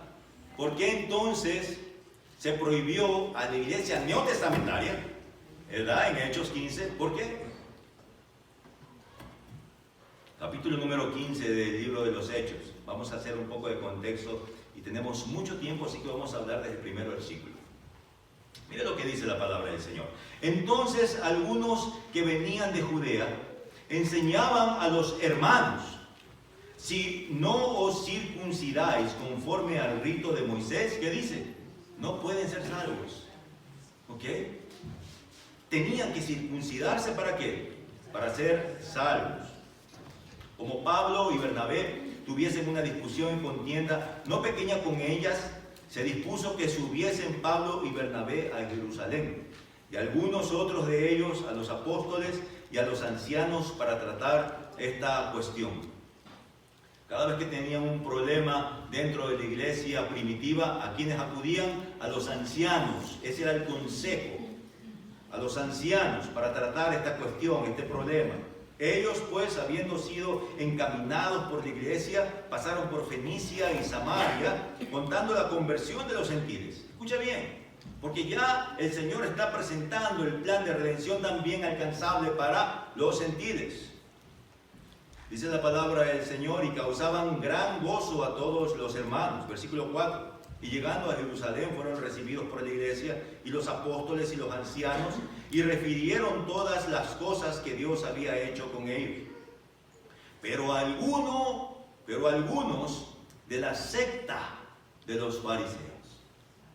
¿Por qué entonces se prohibió a la iglesia neotestamentaria, ¿verdad? En Hechos 15, ¿por qué? Capítulo número 15 del libro de los Hechos. Vamos a hacer un poco de contexto y tenemos mucho tiempo, así que vamos a hablar desde el primer versículo. Mire lo que dice la palabra del Señor. Entonces algunos que venían de Judea enseñaban a los hermanos, si no os circuncidáis conforme al rito de Moisés, ¿qué dice? No pueden ser salvos. ¿Ok? Tenían que circuncidarse, ¿para qué? Para ser salvos. Como Pablo y Bernabé tuviesen una discusión y contienda no pequeña con ellas, se dispuso que subiesen Pablo y Bernabé a Jerusalén, y algunos otros de ellos a los apóstoles y a los ancianos para tratar esta cuestión. Cada vez que tenían un problema dentro de la iglesia primitiva, ¿a quienes acudían? A los ancianos. Ese era el consejo. A los ancianos para tratar esta cuestión, este problema. Ellos, pues, habiendo sido encaminados por la iglesia, pasaron por Fenicia y Samaria, contando la conversión de los gentiles. Escucha bien, porque ya el Señor está presentando el plan de redención también alcanzable para los gentiles. Dice la palabra del Señor, y causaban gran gozo a todos los hermanos. Versículo 4. Y llegando a Jerusalén fueron recibidos por la iglesia y los apóstoles y los ancianos, y refirieron todas las cosas que Dios había hecho con ellos. Pero algunos de la secta de los fariseos,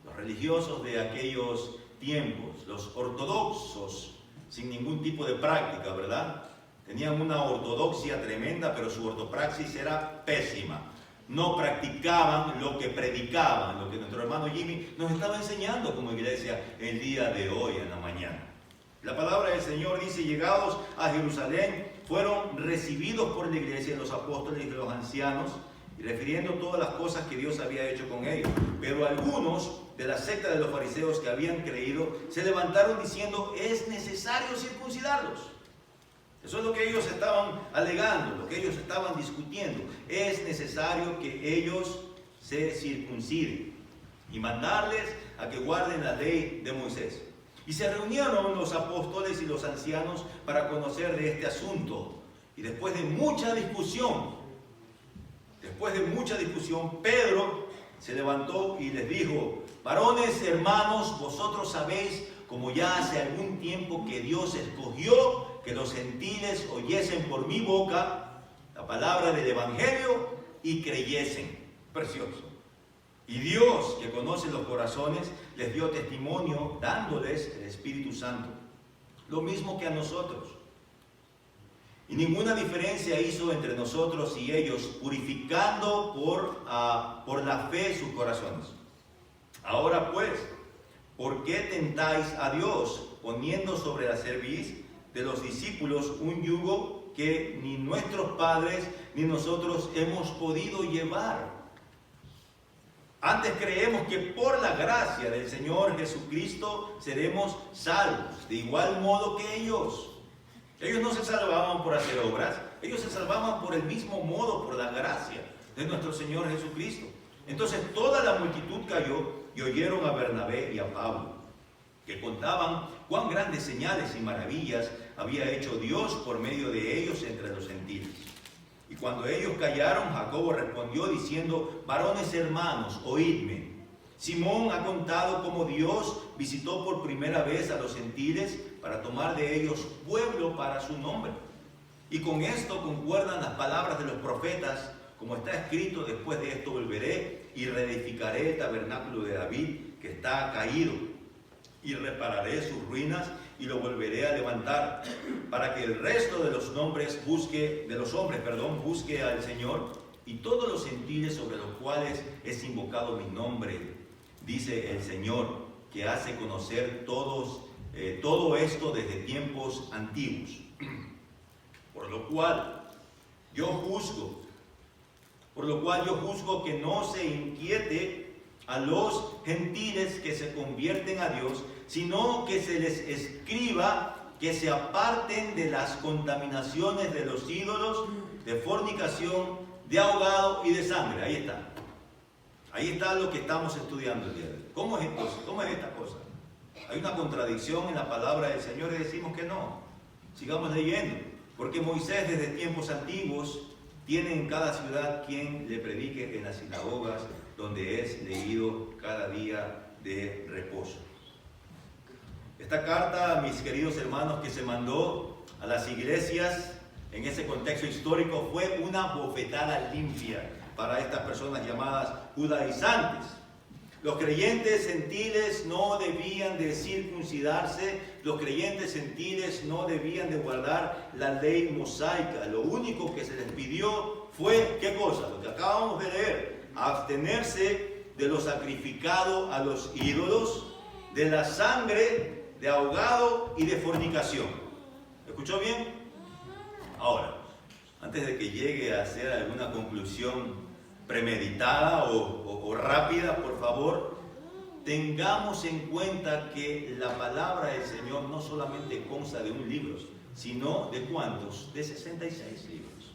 los religiosos de aquellos tiempos, los ortodoxos, sin ningún tipo de práctica, ¿verdad? Tenían una ortodoxia tremenda, pero su ortopraxis era pésima. no practicaban lo que predicaban, lo que nuestro hermano Jimmy nos estaba enseñando como iglesia el día de hoy en la mañana. La palabra del Señor dice: llegados a Jerusalén, fueron recibidos por la iglesia, los apóstoles y los ancianos, y refiriendo todas las cosas que Dios había hecho con ellos. Pero algunos de la secta de los fariseos que habían creído se levantaron diciendo: es necesario circuncidarlos. Eso es lo que ellos estaban alegando, lo que ellos estaban discutiendo. Es necesario que ellos se circunciden y mandarles a que guarden la ley de Moisés. Y se reunieron los apóstoles y los ancianos para conocer de este asunto. Y después de mucha discusión, Pedro se levantó y les dijo: varones, hermanos, vosotros sabéis, como ya hace algún tiempo, que Dios escogió que los gentiles oyesen por mi boca la palabra del evangelio y creyesen. Precioso. Y Dios, que conoce los corazones, les dio testimonio dándoles el Espíritu Santo, lo mismo que a nosotros. Y ninguna diferencia hizo entre nosotros y ellos, purificando por la fe sus corazones. Ahora pues, ¿por qué tentáis a Dios, poniendo sobre la cerviz de los discípulos un yugo que ni nuestros padres ni nosotros hemos podido llevar? Antes creemos que por la gracia del Señor Jesucristo seremos salvos, de igual modo que ellos. Ellos no se salvaban por hacer obras, ellos se salvaban por el mismo modo, por la gracia de nuestro Señor Jesucristo. Entonces toda la multitud cayó y oyeron a Bernabé y a Pablo, que contaban cuán grandes señales y maravillas había hecho Dios por medio de ellos entre los gentiles. Y cuando ellos callaron, Jacobo respondió diciendo: varones hermanos, oídme. Simón ha contado cómo Dios visitó por primera vez a los gentiles para tomar de ellos pueblo para su nombre. Y con esto concuerdan las palabras de los profetas, como está escrito: después de esto volveré y reedificaré el tabernáculo de David que está caído, y repararé sus ruinas y lo volveré a levantar, para que el resto de los hombres busque al Señor, y todos los gentiles sobre los cuales es invocado mi nombre, dice el Señor, que hace conocer todo esto desde tiempos antiguos. Por lo cual yo juzgo que no se inquiete a los gentiles que se convierten a Dios, sino que se les escriba que se aparten de las contaminaciones de los ídolos, de fornicación, de ahogado y de sangre. Ahí está lo que estamos estudiando el día de hoy. ¿Cómo es entonces? ¿Cómo es esta cosa? Hay una contradicción en la palabra del Señor y decimos que no. Sigamos leyendo, porque Moisés desde tiempos antiguos tiene en cada ciudad quien le predique en las sinagogas, donde es leído cada día de reposo. Esta carta, mis queridos hermanos, que se mandó a las iglesias en ese contexto histórico, fue una bofetada limpia para estas personas llamadas judaizantes. Los creyentes gentiles no debían de circuncidarse, los creyentes gentiles no debían de guardar la ley mosaica. Lo único que se les pidió fue, ¿qué cosa? Lo que acabamos de leer: abstenerse de lo sacrificado a los ídolos, de la sangre, de ahogado y de fornicación. ¿Escuchó bien? Ahora, antes de que llegue a hacer alguna conclusión premeditada o rápida, por favor, tengamos en cuenta que la palabra del Señor no solamente consta de un libro, sino de ¿cuántos? De 66 libros.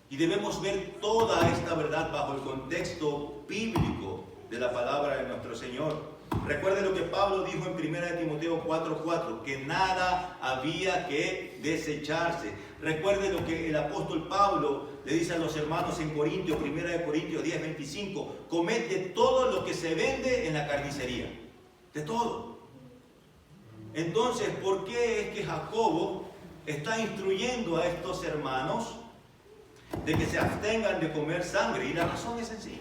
Y debemos ver toda esta verdad bajo el contexto bíblico de la palabra de nuestro Señor. Recuerde lo que Pablo dijo en 1 Timoteo 4:4, que nada había que desecharse. Recuerde lo que el apóstol Pablo le dice a los hermanos en Corintios, 1 Corintios 10:25, comed de todo lo que se vende en la carnicería. De todo. Entonces, ¿por qué es que Jacobo está instruyendo a estos hermanos de que se abstengan de comer sangre? Y la razón es sencilla.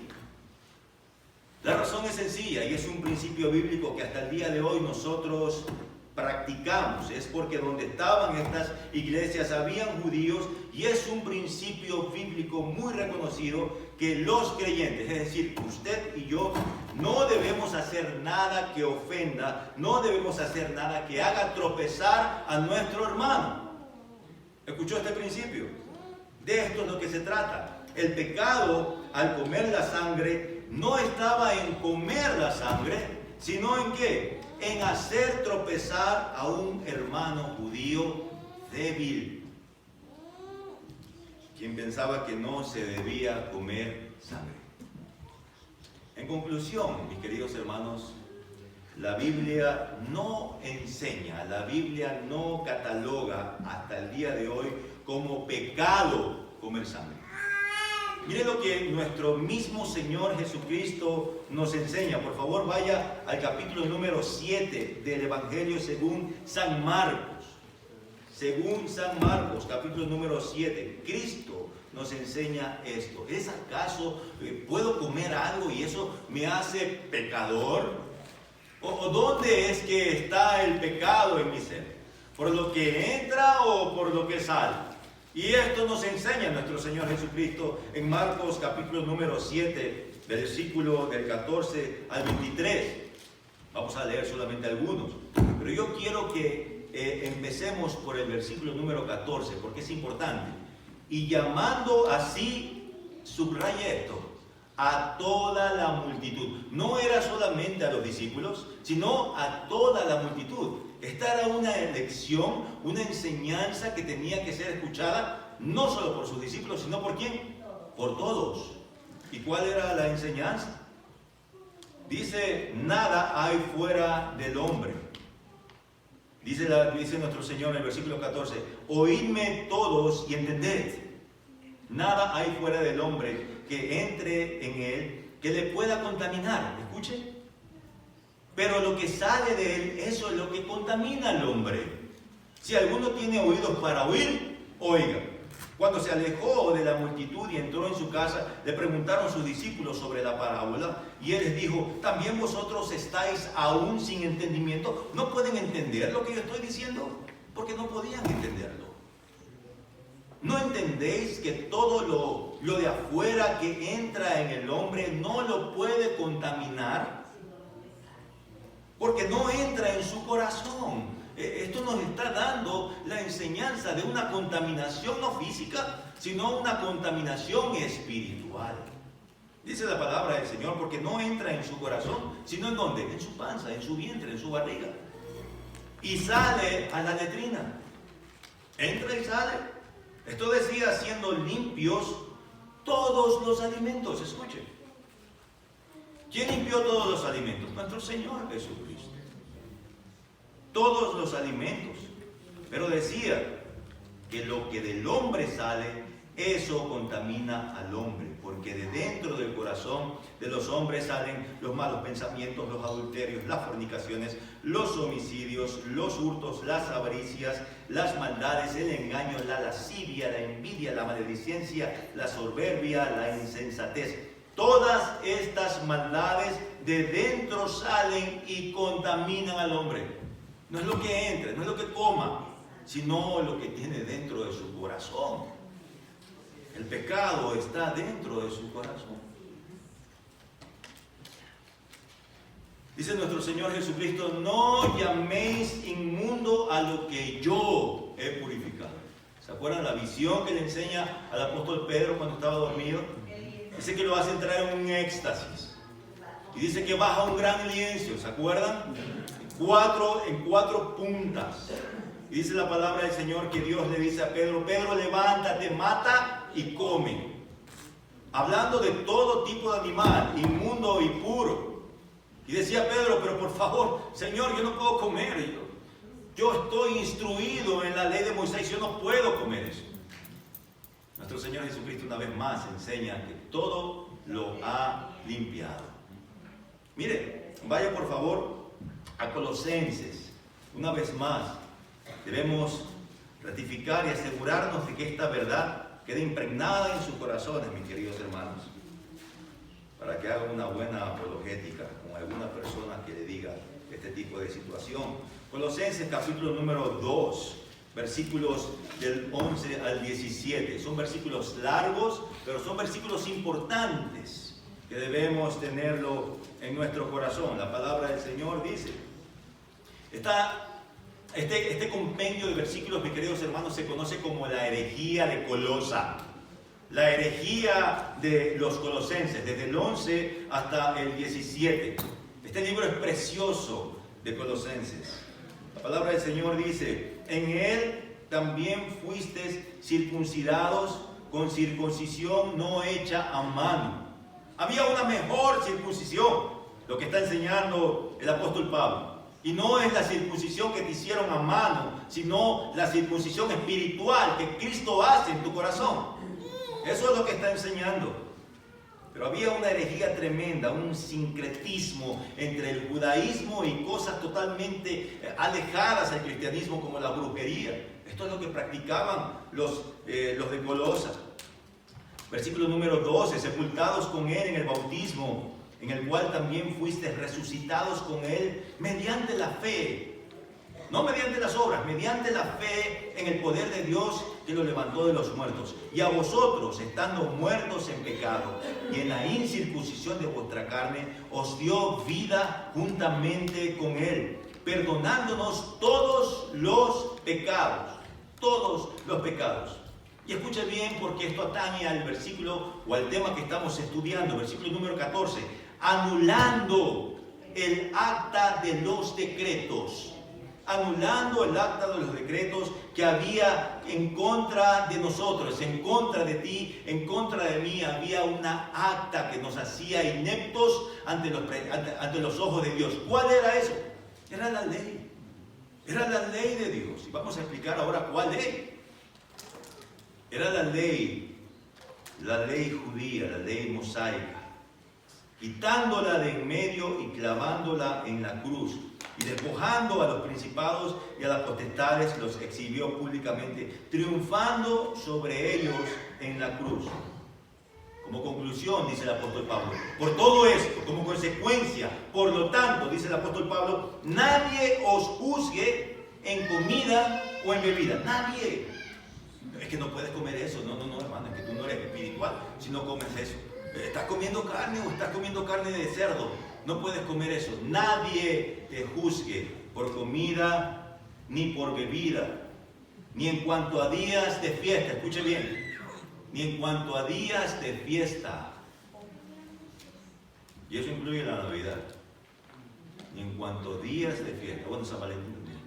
La razón es sencilla y es un principio bíblico que hasta el día de hoy nosotros practicamos, es porque donde estaban estas iglesias habían judíos, y es un principio bíblico muy reconocido que los creyentes, es decir, usted y yo, no debemos hacer nada que ofenda, no debemos hacer nada que haga tropezar a nuestro hermano. ¿Escuchó este principio? De esto es lo que se trata. El pecado al comer la sangre no estaba en comer la sangre, sino en ¿qué? En hacer tropezar a un hermano judío débil, quien pensaba que no se debía comer sangre. En conclusión, mis queridos hermanos, la Biblia no enseña, la Biblia no cataloga hasta el día de hoy como pecado comer sangre. Mire lo que nuestro mismo Señor Jesucristo nos enseña. Por favor, vaya al capítulo número 7 del Evangelio según San Marcos. Según San Marcos, capítulo número 7, Cristo nos enseña esto. ¿Es acaso puedo comer algo y eso me hace pecador? ¿O dónde es que está el pecado en mi ser? ¿Por lo que entra o por lo que sale? Y esto nos enseña nuestro Señor Jesucristo en Marcos capítulo número 7, versículo del 14 al 23. Vamos a leer solamente algunos. Pero yo quiero que empecemos por el versículo número 14, porque es importante. Y llamando así, subraya esto, a toda la multitud. No era solamente a los discípulos, sino a toda la multitud. Esta era una elección, una enseñanza que tenía que ser escuchada no solo por sus discípulos, sino por ¿quién? Por todos. ¿Y cuál era la enseñanza? Dice, nada hay fuera del hombre. Dice nuestro Señor en el versículo 14, oídme todos y entended. Nada hay fuera del hombre que entre en él, que le pueda contaminar. Escuche. Pero lo que sale de él, eso es lo que contamina al hombre. Si alguno tiene oídos para oír, oiga. Cuando se alejó de la multitud y entró en su casa, le preguntaron sus discípulos sobre la parábola, y él les dijo, ¿también vosotros estáis aún sin entendimiento? ¿No pueden entender lo que yo estoy diciendo? Porque no podían entenderlo. ¿No entendéis que todo lo de afuera que entra en el hombre no lo puede contaminar? Porque no entra en su corazón. Esto nos está dando la enseñanza de una contaminación no física, sino una contaminación espiritual. Dice la palabra del Señor, porque no entra en su corazón, sino ¿en dónde? En su panza, en su vientre, en su barriga. Y sale a la letrina. Entra y sale. Esto decía, siendo limpios todos los alimentos. Escuchen. ¿Quién limpió todos los alimentos? Nuestro Señor Jesucristo. Todos los alimentos. Pero decía que lo que del hombre sale, eso contamina al hombre. Porque de dentro del corazón de los hombres salen los malos pensamientos, los adulterios, las fornicaciones, los homicidios, los hurtos, las avaricias, las maldades, el engaño, la lascivia, la envidia, la maledicencia, la soberbia, la insensatez. Todas estas maldades de dentro salen y contaminan al hombre. No es lo que entre, no es lo que coma, sino lo que tiene dentro de su corazón. El pecado está dentro de su corazón. Dice nuestro Señor Jesucristo, no llaméis inmundo a lo que yo he purificado. ¿Se acuerdan la visión que le enseña al apóstol Pedro cuando estaba dormido? Dice que lo hace entrar en un éxtasis. Y dice que baja un gran lienzo, ¿se acuerdan? En cuatro puntas. Y dice la palabra del Señor que Dios le dice a Pedro, Pedro, levántate, mata y come. Hablando de todo tipo de animal, inmundo y puro. Y decía Pedro, pero por favor, Señor, yo no puedo comer. Yo estoy instruido en la ley de Moisés, yo no puedo comer eso. Nuestro Señor Jesucristo una vez más enseña que todo lo ha limpiado. Mire, vaya por favor a Colosenses. Una vez más, debemos ratificar y asegurarnos de que esta verdad quede impregnada en sus corazones, mis queridos hermanos, para que hagan una buena apologética con alguna persona que le diga este tipo de situación. Colosenses capítulo número 2, versículos del 11 al 17. Son versículos largos, pero son versículos importantes que debemos tenerlo en nuestro corazón. La palabra del Señor dice, este compendio de versículos, mis queridos hermanos, se conoce como la herejía de Colosa. La herejía de los colosenses, desde el 11 hasta el 17. Este libro es precioso de Colosenses. La palabra del Señor dice, en él también fuisteis circuncidados con circuncisión no hecha a mano. Había una mejor circuncisión, lo que está enseñando el apóstol Pablo. Y no es la circuncisión que te hicieron a mano, sino la circuncisión espiritual que Cristo hace en tu corazón. Eso es lo que está enseñando. Pero había una herejía tremenda, un sincretismo entre el judaísmo y cosas totalmente alejadas al cristianismo, como la brujería. Esto es lo que practicaban los de Colosa. Versículo número 12, sepultados con él en el bautismo, en el cual también fuiste resucitados con él mediante la fe. No mediante las obras, mediante la fe en el poder de Dios que lo levantó de los muertos. Y a vosotros, estando muertos en pecado y en la incircuncisión de vuestra carne, os dio vida juntamente con él, perdonándonos todos los pecados. Todos los pecados. Y escuche bien, porque esto atañe al versículo o al tema que estamos estudiando, versículo número 14. Anulando el acta de los decretos. Anulando el acta de los decretos que había en contra de nosotros, en contra de ti, en contra de mí. Había una acta que nos hacía ineptos ante los ojos de Dios. ¿Cuál era eso? Era la ley. Era la ley de Dios. Y vamos a explicar ahora cuál ley. Era la ley judía, la ley mosaica. Quitándola de en medio y clavándola en la cruz. Y despojando a los principados y a las potestades, los exhibió públicamente, triunfando sobre ellos en la cruz. Como conclusión, dice el apóstol Pablo, por todo esto, como consecuencia, por lo tanto, dice el apóstol Pablo, nadie os juzgue en comida o en bebida. Nadie. Es que no puedes comer eso. No, hermano, es que tú no eres espiritual si no comes eso. ¿Estás comiendo carne o estás comiendo carne de cerdo? No puedes comer eso. Nadie te juzgue por comida ni por bebida, ni en cuanto a días de fiesta. Escuche bien. Ni en cuanto a días de fiesta. Y eso incluye la Navidad. Ni en cuanto a días de fiesta. Bueno, San Valentín también.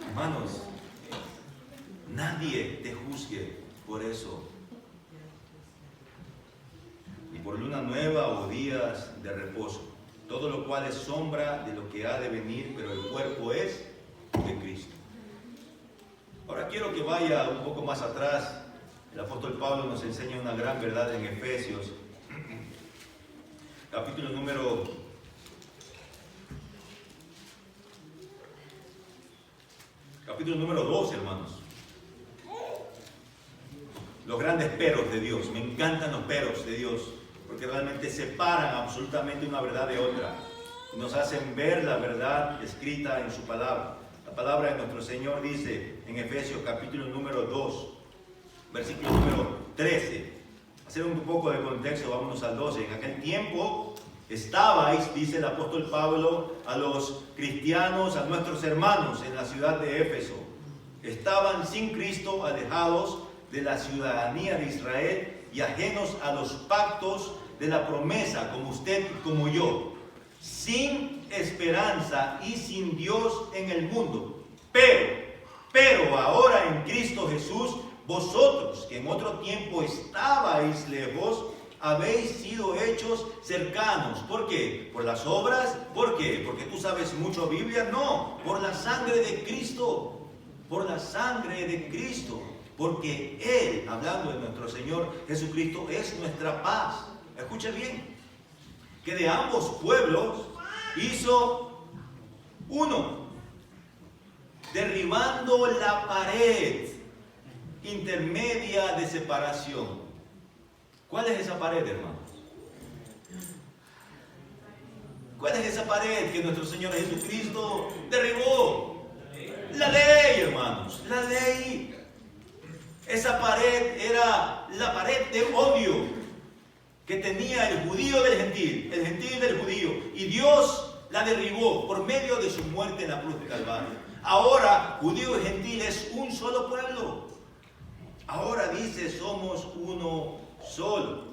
Hermanos, nadie te juzgue por eso. Ni por luna nueva o días de reposo. Todo lo cual es sombra de lo que ha de venir, pero el cuerpo es de Cristo. Ahora quiero que vaya un poco más atrás. El apóstol Pablo nos enseña una gran verdad en Efesios, capítulo número 2, hermanos. Los grandes peros de Dios. Me encantan los peros de Dios, porque realmente separan absolutamente una verdad de otra. Nos hacen ver la verdad escrita en su palabra. La palabra de nuestro Señor dice en Efesios capítulo número 2, versículo número 13. Hacer un poco de contexto, vámonos al 12. En aquel tiempo estabais, dice el apóstol Pablo, a los cristianos, a nuestros hermanos en la ciudad de Éfeso. Estaban sin Cristo, alejados de la ciudadanía de Israel y ajenos a los pactos de la promesa, como usted y como yo, sin esperanza y sin Dios en el mundo. Pero ahora en Cristo Jesús, vosotros que en otro tiempo estabais lejos, habéis sido hechos cercanos. ¿Por qué? ¿Por las obras? ¿Por qué? ¿Porque tú sabes mucho Biblia? No, por la sangre de Cristo. Por la sangre de Cristo. Porque Él, hablando de nuestro Señor Jesucristo, es nuestra paz. Escuche bien, que de ambos pueblos hizo uno, derribando la pared intermedia de separación. ¿Cuál es esa pared, hermanos? ¿Cuál es esa pared que nuestro Señor Jesucristo derribó? La ley, hermanos, la ley. Esa pared era la pared de odio que tenía el judío del gentil, el gentil del judío. Y Dios la derribó por medio de su muerte en la cruz de Calvario. Ahora, judío y gentil es un solo pueblo. Ahora dice, somos uno solo.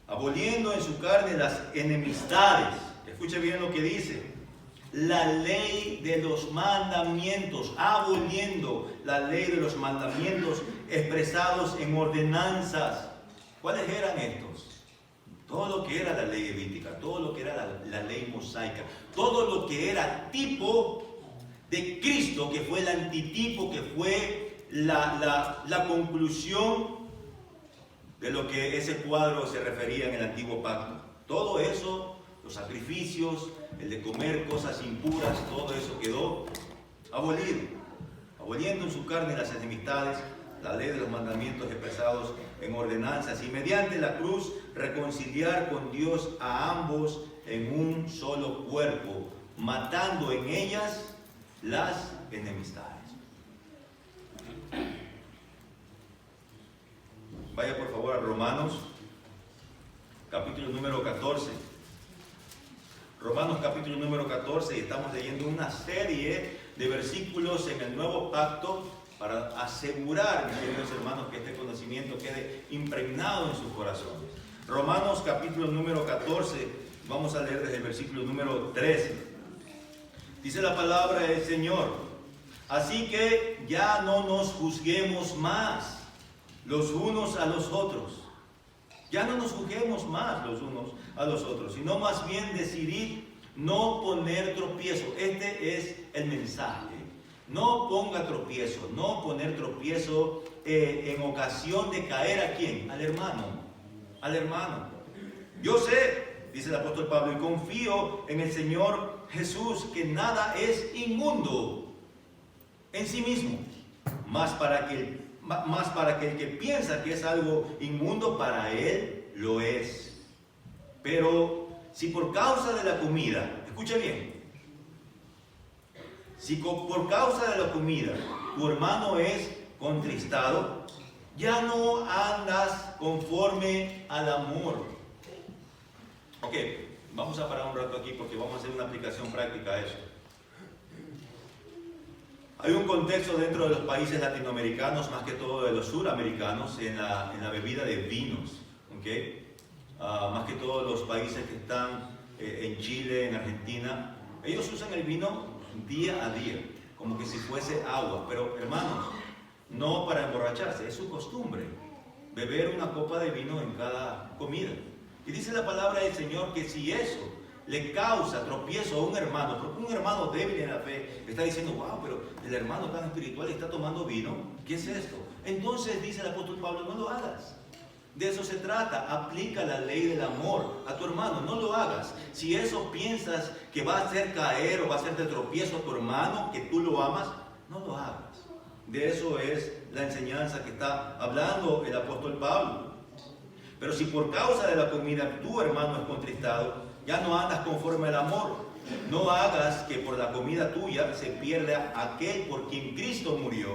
Aboliendo en su carne las enemistades. Escuche bien lo que dice. La ley de los mandamientos. Aboliendo la ley de los mandamientos expresados en ordenanzas. ¿Cuáles eran estos? Todo lo que era la ley levítica, todo lo que era la ley mosaica, todo lo que era tipo de Cristo, que fue el antitipo, que fue la conclusión de lo que ese cuadro se refería en el antiguo pacto. Todo eso, los sacrificios, el de comer cosas impuras, todo eso quedó abolido. Aboliendo en su carne las enemistades, la ley de los mandamientos expresados en ordenanzas, y mediante la cruz reconciliar con Dios a ambos en un solo cuerpo, matando en ellas las enemistades. Vaya por favor a Romanos, capítulo número 14. Romanos capítulo número 14, y estamos leyendo una serie de versículos en el nuevo pacto para asegurar, mis queridos hermanos, que este conocimiento quede impregnado en sus corazones. Romanos capítulo número 14, vamos a leer desde el versículo número 13. Dice la palabra del Señor: así que ya no nos juzguemos más los unos a los otros. Ya no nos juzguemos más los unos a los otros, sino más bien decidir no poner tropiezo. Este es el mensaje. No ponga tropiezo, no poner tropiezo en ocasión de caer ¿a quién? Al hermano. Al hermano. Yo sé, dice el apóstol Pablo, y confío en el Señor Jesús, que nada es inmundo en sí mismo, más para que el que piensa que es algo inmundo, para él lo es. Pero si por causa de la comida, escuche bien, si por causa de la comida tu hermano es contristado, ya no andas conforme al amor. Ok, vamos a parar un rato aquí porque vamos a hacer una aplicación práctica a eso. Hay un contexto dentro de los países latinoamericanos, más que todo de los suramericanos, en la bebida de vinos. ¿Okay? Más que todos los países que están en Chile, en Argentina, ellos usan el vino día a día, como que si fuese agua. Pero hermanos, no para emborracharse, es su costumbre beber una copa de vino en cada comida. Y dice la palabra del Señor que si eso le causa tropiezo a un hermano, porque un hermano débil en la fe está diciendo, wow, pero el hermano tan espiritual está tomando vino, ¿qué es esto? Entonces dice el apóstol Pablo, no lo hagas. De eso se trata, aplica la ley del amor a tu hermano, no lo hagas. Si eso piensas que va a hacer caer o va a hacerte tropiezo a tu hermano, que tú lo amas, no lo hagas. De eso es la enseñanza que está hablando el apóstol Pablo. Pero si por causa de la comida tu hermano es contristado, ya no andas conforme al amor. No hagas que por la comida tuya se pierda aquel por quien Cristo murió.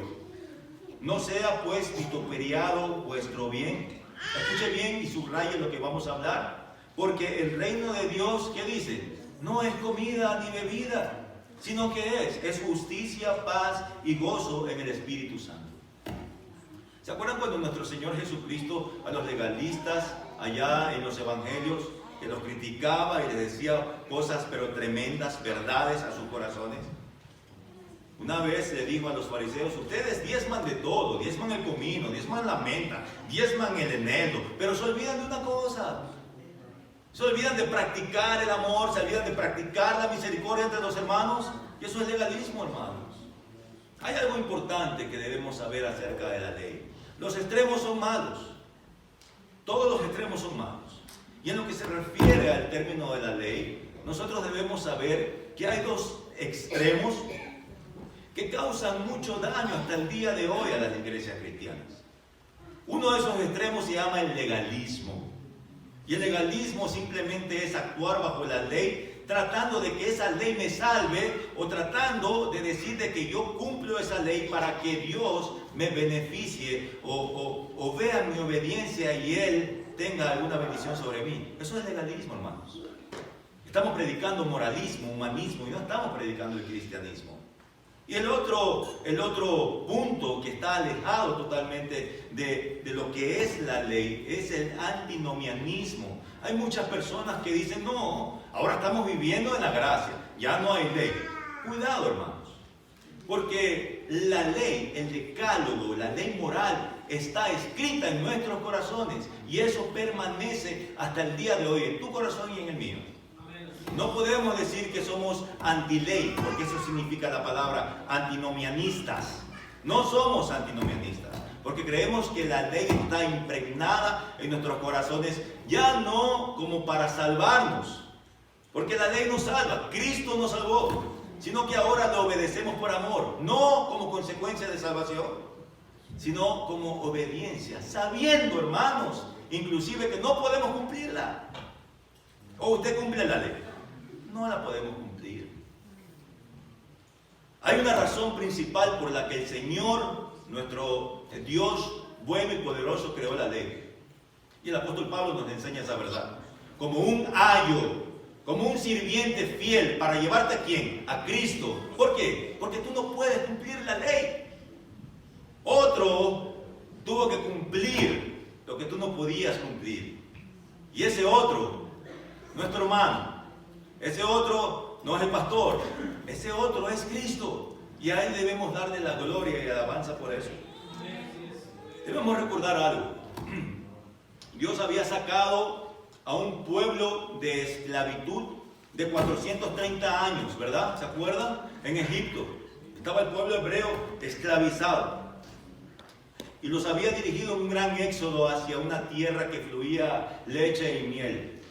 No sea pues vituperiado vuestro bien. Escuche bien y subraye lo que vamos a hablar. Porque el reino de Dios, ¿qué dice? No es comida ni bebida, sino que es justicia, paz y gozo en el Espíritu Santo. ¿Se acuerdan cuando nuestro Señor Jesucristo a los legalistas allá en los evangelios, que los criticaba y les decía cosas pero tremendas, verdades a sus corazones? Una vez le dijo a los fariseos, ustedes diezman de todo, diezman el comino, diezman la menta, diezman el eneldo, pero se olvidan de una cosa, se olvidan de practicar el amor, se olvidan de practicar la misericordia entre los hermanos, y eso es legalismo, hermanos. Hay algo importante que debemos saber acerca de la ley. Los extremos son malos, todos los extremos son malos, y en lo que se refiere al término de la ley, nosotros debemos saber que hay dos extremos que causan mucho daño hasta el día de hoy a las iglesias cristianas. Uno de esos extremos se llama el legalismo. Y el legalismo simplemente es actuar bajo la ley, tratando de que esa ley me salve, o tratando de decir de que yo cumplo esa ley para que Dios me beneficie o vea mi obediencia y Él tenga alguna bendición sobre mí. Eso es legalismo, hermanos. Estamos predicando moralismo, humanismo, y no estamos predicando el cristianismo. Y el otro punto que está alejado totalmente de lo que es la ley es el antinomianismo. Hay muchas personas que dicen, no, ahora estamos viviendo en la gracia, ya no hay ley. Cuidado, hermanos, porque la ley, el decálogo, la ley moral está escrita en nuestros corazones y eso permanece hasta el día de hoy en tu corazón y en el mío. No podemos decir que somos antiley, porque eso significa la palabra antinomianistas. No somos antinomianistas, porque creemos que la ley está impregnada en nuestros corazones, ya no como para salvarnos, porque la ley nos salva, Cristo nos salvó, sino que ahora lo obedecemos por amor, no como consecuencia de salvación, sino como obediencia, sabiendo, hermanos, inclusive que no podemos cumplirla. ¿O usted cumple la ley? No la podemos cumplir. Hay una razón principal por la que el Señor, nuestro Dios bueno y poderoso, creó la ley. Y el apóstol Pablo nos enseña esa verdad. Como un ayo, como un sirviente fiel para llevarte a ¿quién? A Cristo. ¿Por qué? Porque tú no puedes cumplir la ley. Otro tuvo que cumplir lo que tú no podías cumplir. Y ese otro, nuestro hermano, ese otro no es el pastor, ese otro es Cristo. Y a Él debemos darle la gloria y alabanza por eso. Debemos recordar algo. Dios había sacado a un pueblo de esclavitud de 430 años, ¿verdad? ¿Se acuerdan? En Egipto. Estaba el pueblo hebreo esclavizado. Y los había dirigido en un gran éxodo hacia una tierra que fluía leche y miel.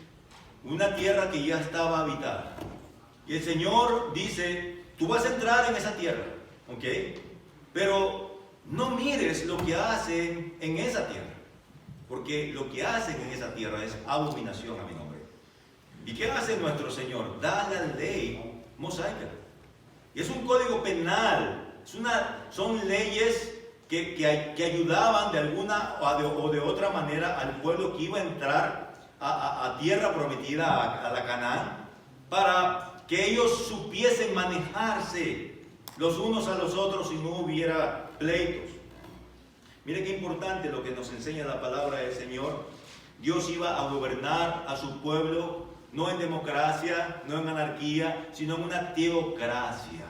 Una tierra que ya estaba habitada. Y el Señor dice, tú vas a entrar en esa tierra, ¿ok? Pero no mires lo que hacen en esa tierra, porque lo que hacen en esa tierra es abominación a mi nombre. ¿Y qué hace nuestro Señor? Da la ley mosaica. Y es un código penal, son leyes que ayudaban de alguna o de otra manera al pueblo que iba a entrar a tierra prometida, a la Canaán, para que ellos supiesen manejarse los unos a los otros y no hubiera pleitos. Mire qué importante lo que nos enseña la palabra del Señor. Dios iba a gobernar a su pueblo, no en democracia, no en anarquía, sino en una teocracia,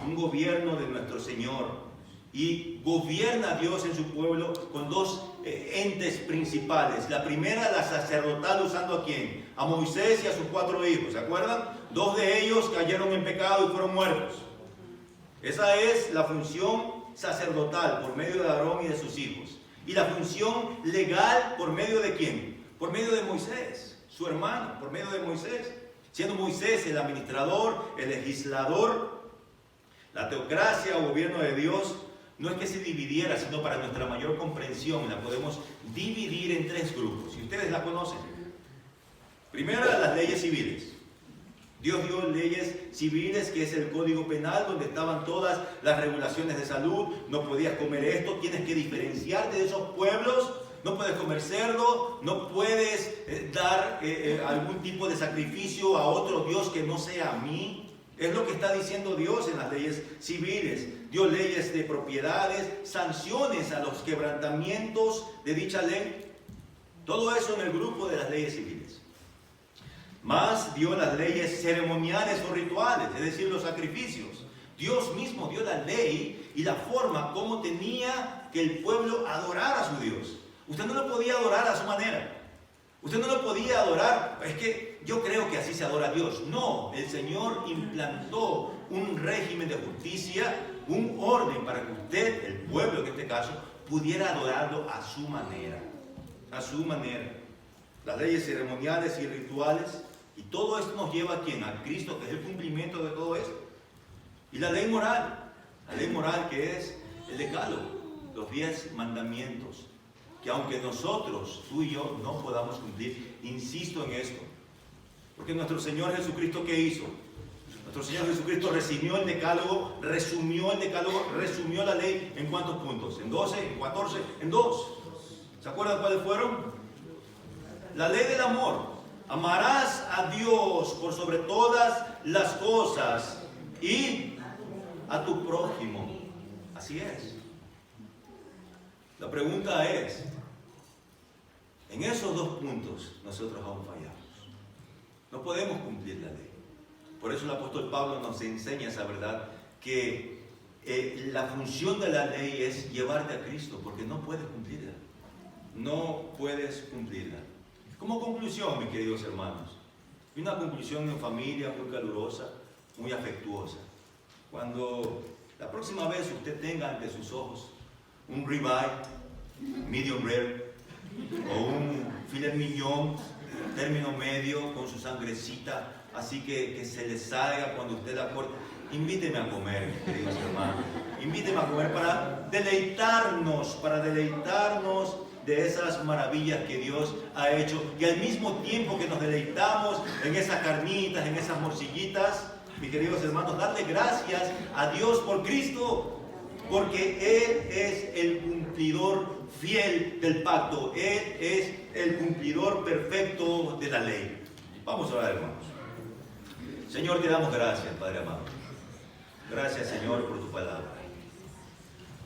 un gobierno de nuestro Señor. Y gobierna Dios en su pueblo con dos entes principales. La primera, la sacerdotal, usando ¿a quién? A Moisés y a sus 4 hijos, ¿se acuerdan? 2 de ellos cayeron en pecado y fueron muertos. Esa es la función sacerdotal por medio de Aarón y de sus hijos. Y la función legal por medio de ¿quién? Por medio de Moisés, su hermano, por medio de Moisés. Siendo Moisés el administrador, el legislador, la teocracia o gobierno de Dios. No es que se dividiera, sino para nuestra mayor comprensión la podemos dividir en 3 grupos. Y ustedes la conocen. Primero, las leyes civiles. Dios dio leyes civiles, que es el Código Penal, donde estaban todas las regulaciones de salud. No podías comer esto, tienes que diferenciarte de esos pueblos. No puedes comer cerdo, no puedes dar algún tipo de sacrificio a otro Dios que no sea a mí. Es lo que está diciendo Dios en las leyes civiles. Dio leyes de propiedades, sanciones a los quebrantamientos de dicha ley. Todo eso en el grupo de las leyes civiles. Más dio las leyes ceremoniales o rituales, es decir, los sacrificios. Dios mismo dio la ley y la forma como tenía que el pueblo adorar a su Dios. Usted no lo podía adorar a su manera. Usted no lo podía adorar, es que yo creo que así se adora a Dios. No, el Señor implantó un régimen de justicia, un orden para que usted, el pueblo en este caso, pudiera adorarlo a su manera. A su manera. Las leyes ceremoniales y rituales, y todo esto nos lleva ¿a quién? A Cristo, que es el cumplimiento de todo esto. Y la ley moral que es el decálogo, los 10 mandamientos. que aunque nosotros, tú y yo, no podamos cumplir, insisto en esto, porque nuestro Señor Jesucristo, ¿qué hizo? Nuestro Señor Jesucristo resumió la ley en cuántos puntos, en 12, en 14, en 2. ¿Se acuerdan cuáles fueron? La ley del amor. Amarás a Dios por sobre todas las cosas y a tu prójimo. Así es. La pregunta es, en esos dos puntos nosotros aún fallamos. No podemos cumplir la ley. Por eso el apóstol Pablo nos enseña esa verdad, que la función de la ley es llevarte a Cristo, porque no puedes cumplirla. No puedes cumplirla. Como conclusión, mis queridos hermanos, y una conclusión en familia muy calurosa, muy afectuosa. Cuando la próxima vez usted tenga ante sus ojos un ribeye, medium rare, o un filet mignon, término medio, con su sangrecita, así que se le salga cuando usted la corte, invíteme a comer, mis queridos hermanos. Invíteme a comer para deleitarnos de esas maravillas que Dios ha hecho, y al mismo tiempo que nos deleitamos en esas carnitas, en esas morcillitas, mis queridos hermanos, darle gracias a Dios por Cristo, porque Él es el cumplidor fiel del pacto, Él es el cumplidor perfecto de la ley. Vamos a orar, hermanos. Señor, te damos gracias, Padre amado. Gracias, Señor, por tu palabra.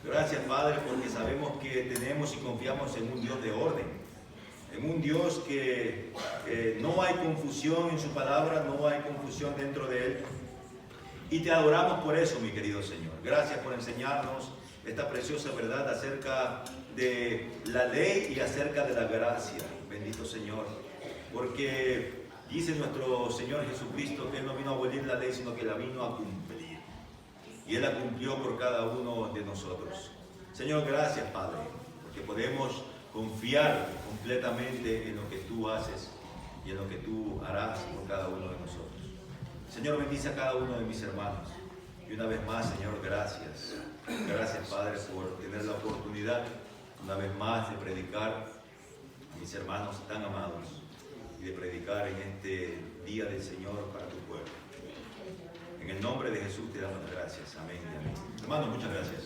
Gracias, Padre, porque sabemos que tenemos y confiamos en un Dios de orden, en un Dios que no hay confusión en su palabra, no hay confusión dentro de Él. Y te adoramos por eso, mi querido Señor. Gracias por enseñarnos esta preciosa verdad acerca de la ley y acerca de la gracia. Bendito Señor, porque dice nuestro Señor Jesucristo que Él no vino a abolir la ley, sino que la vino a cumplir. Y Él la cumplió por cada uno de nosotros. Señor, gracias, Padre, porque podemos confiar completamente en lo que tú haces y en lo que tú harás por cada uno de nosotros. Señor, bendice a cada uno de mis hermanos. Y una vez más, Señor, gracias. Gracias, Padre, por tener la oportunidad, una vez más, de predicar a mis hermanos tan amados y de predicar en este día del Señor para tu pueblo. En el nombre de Jesús te damos las gracias. Amén y amén. Hermanos, muchas gracias.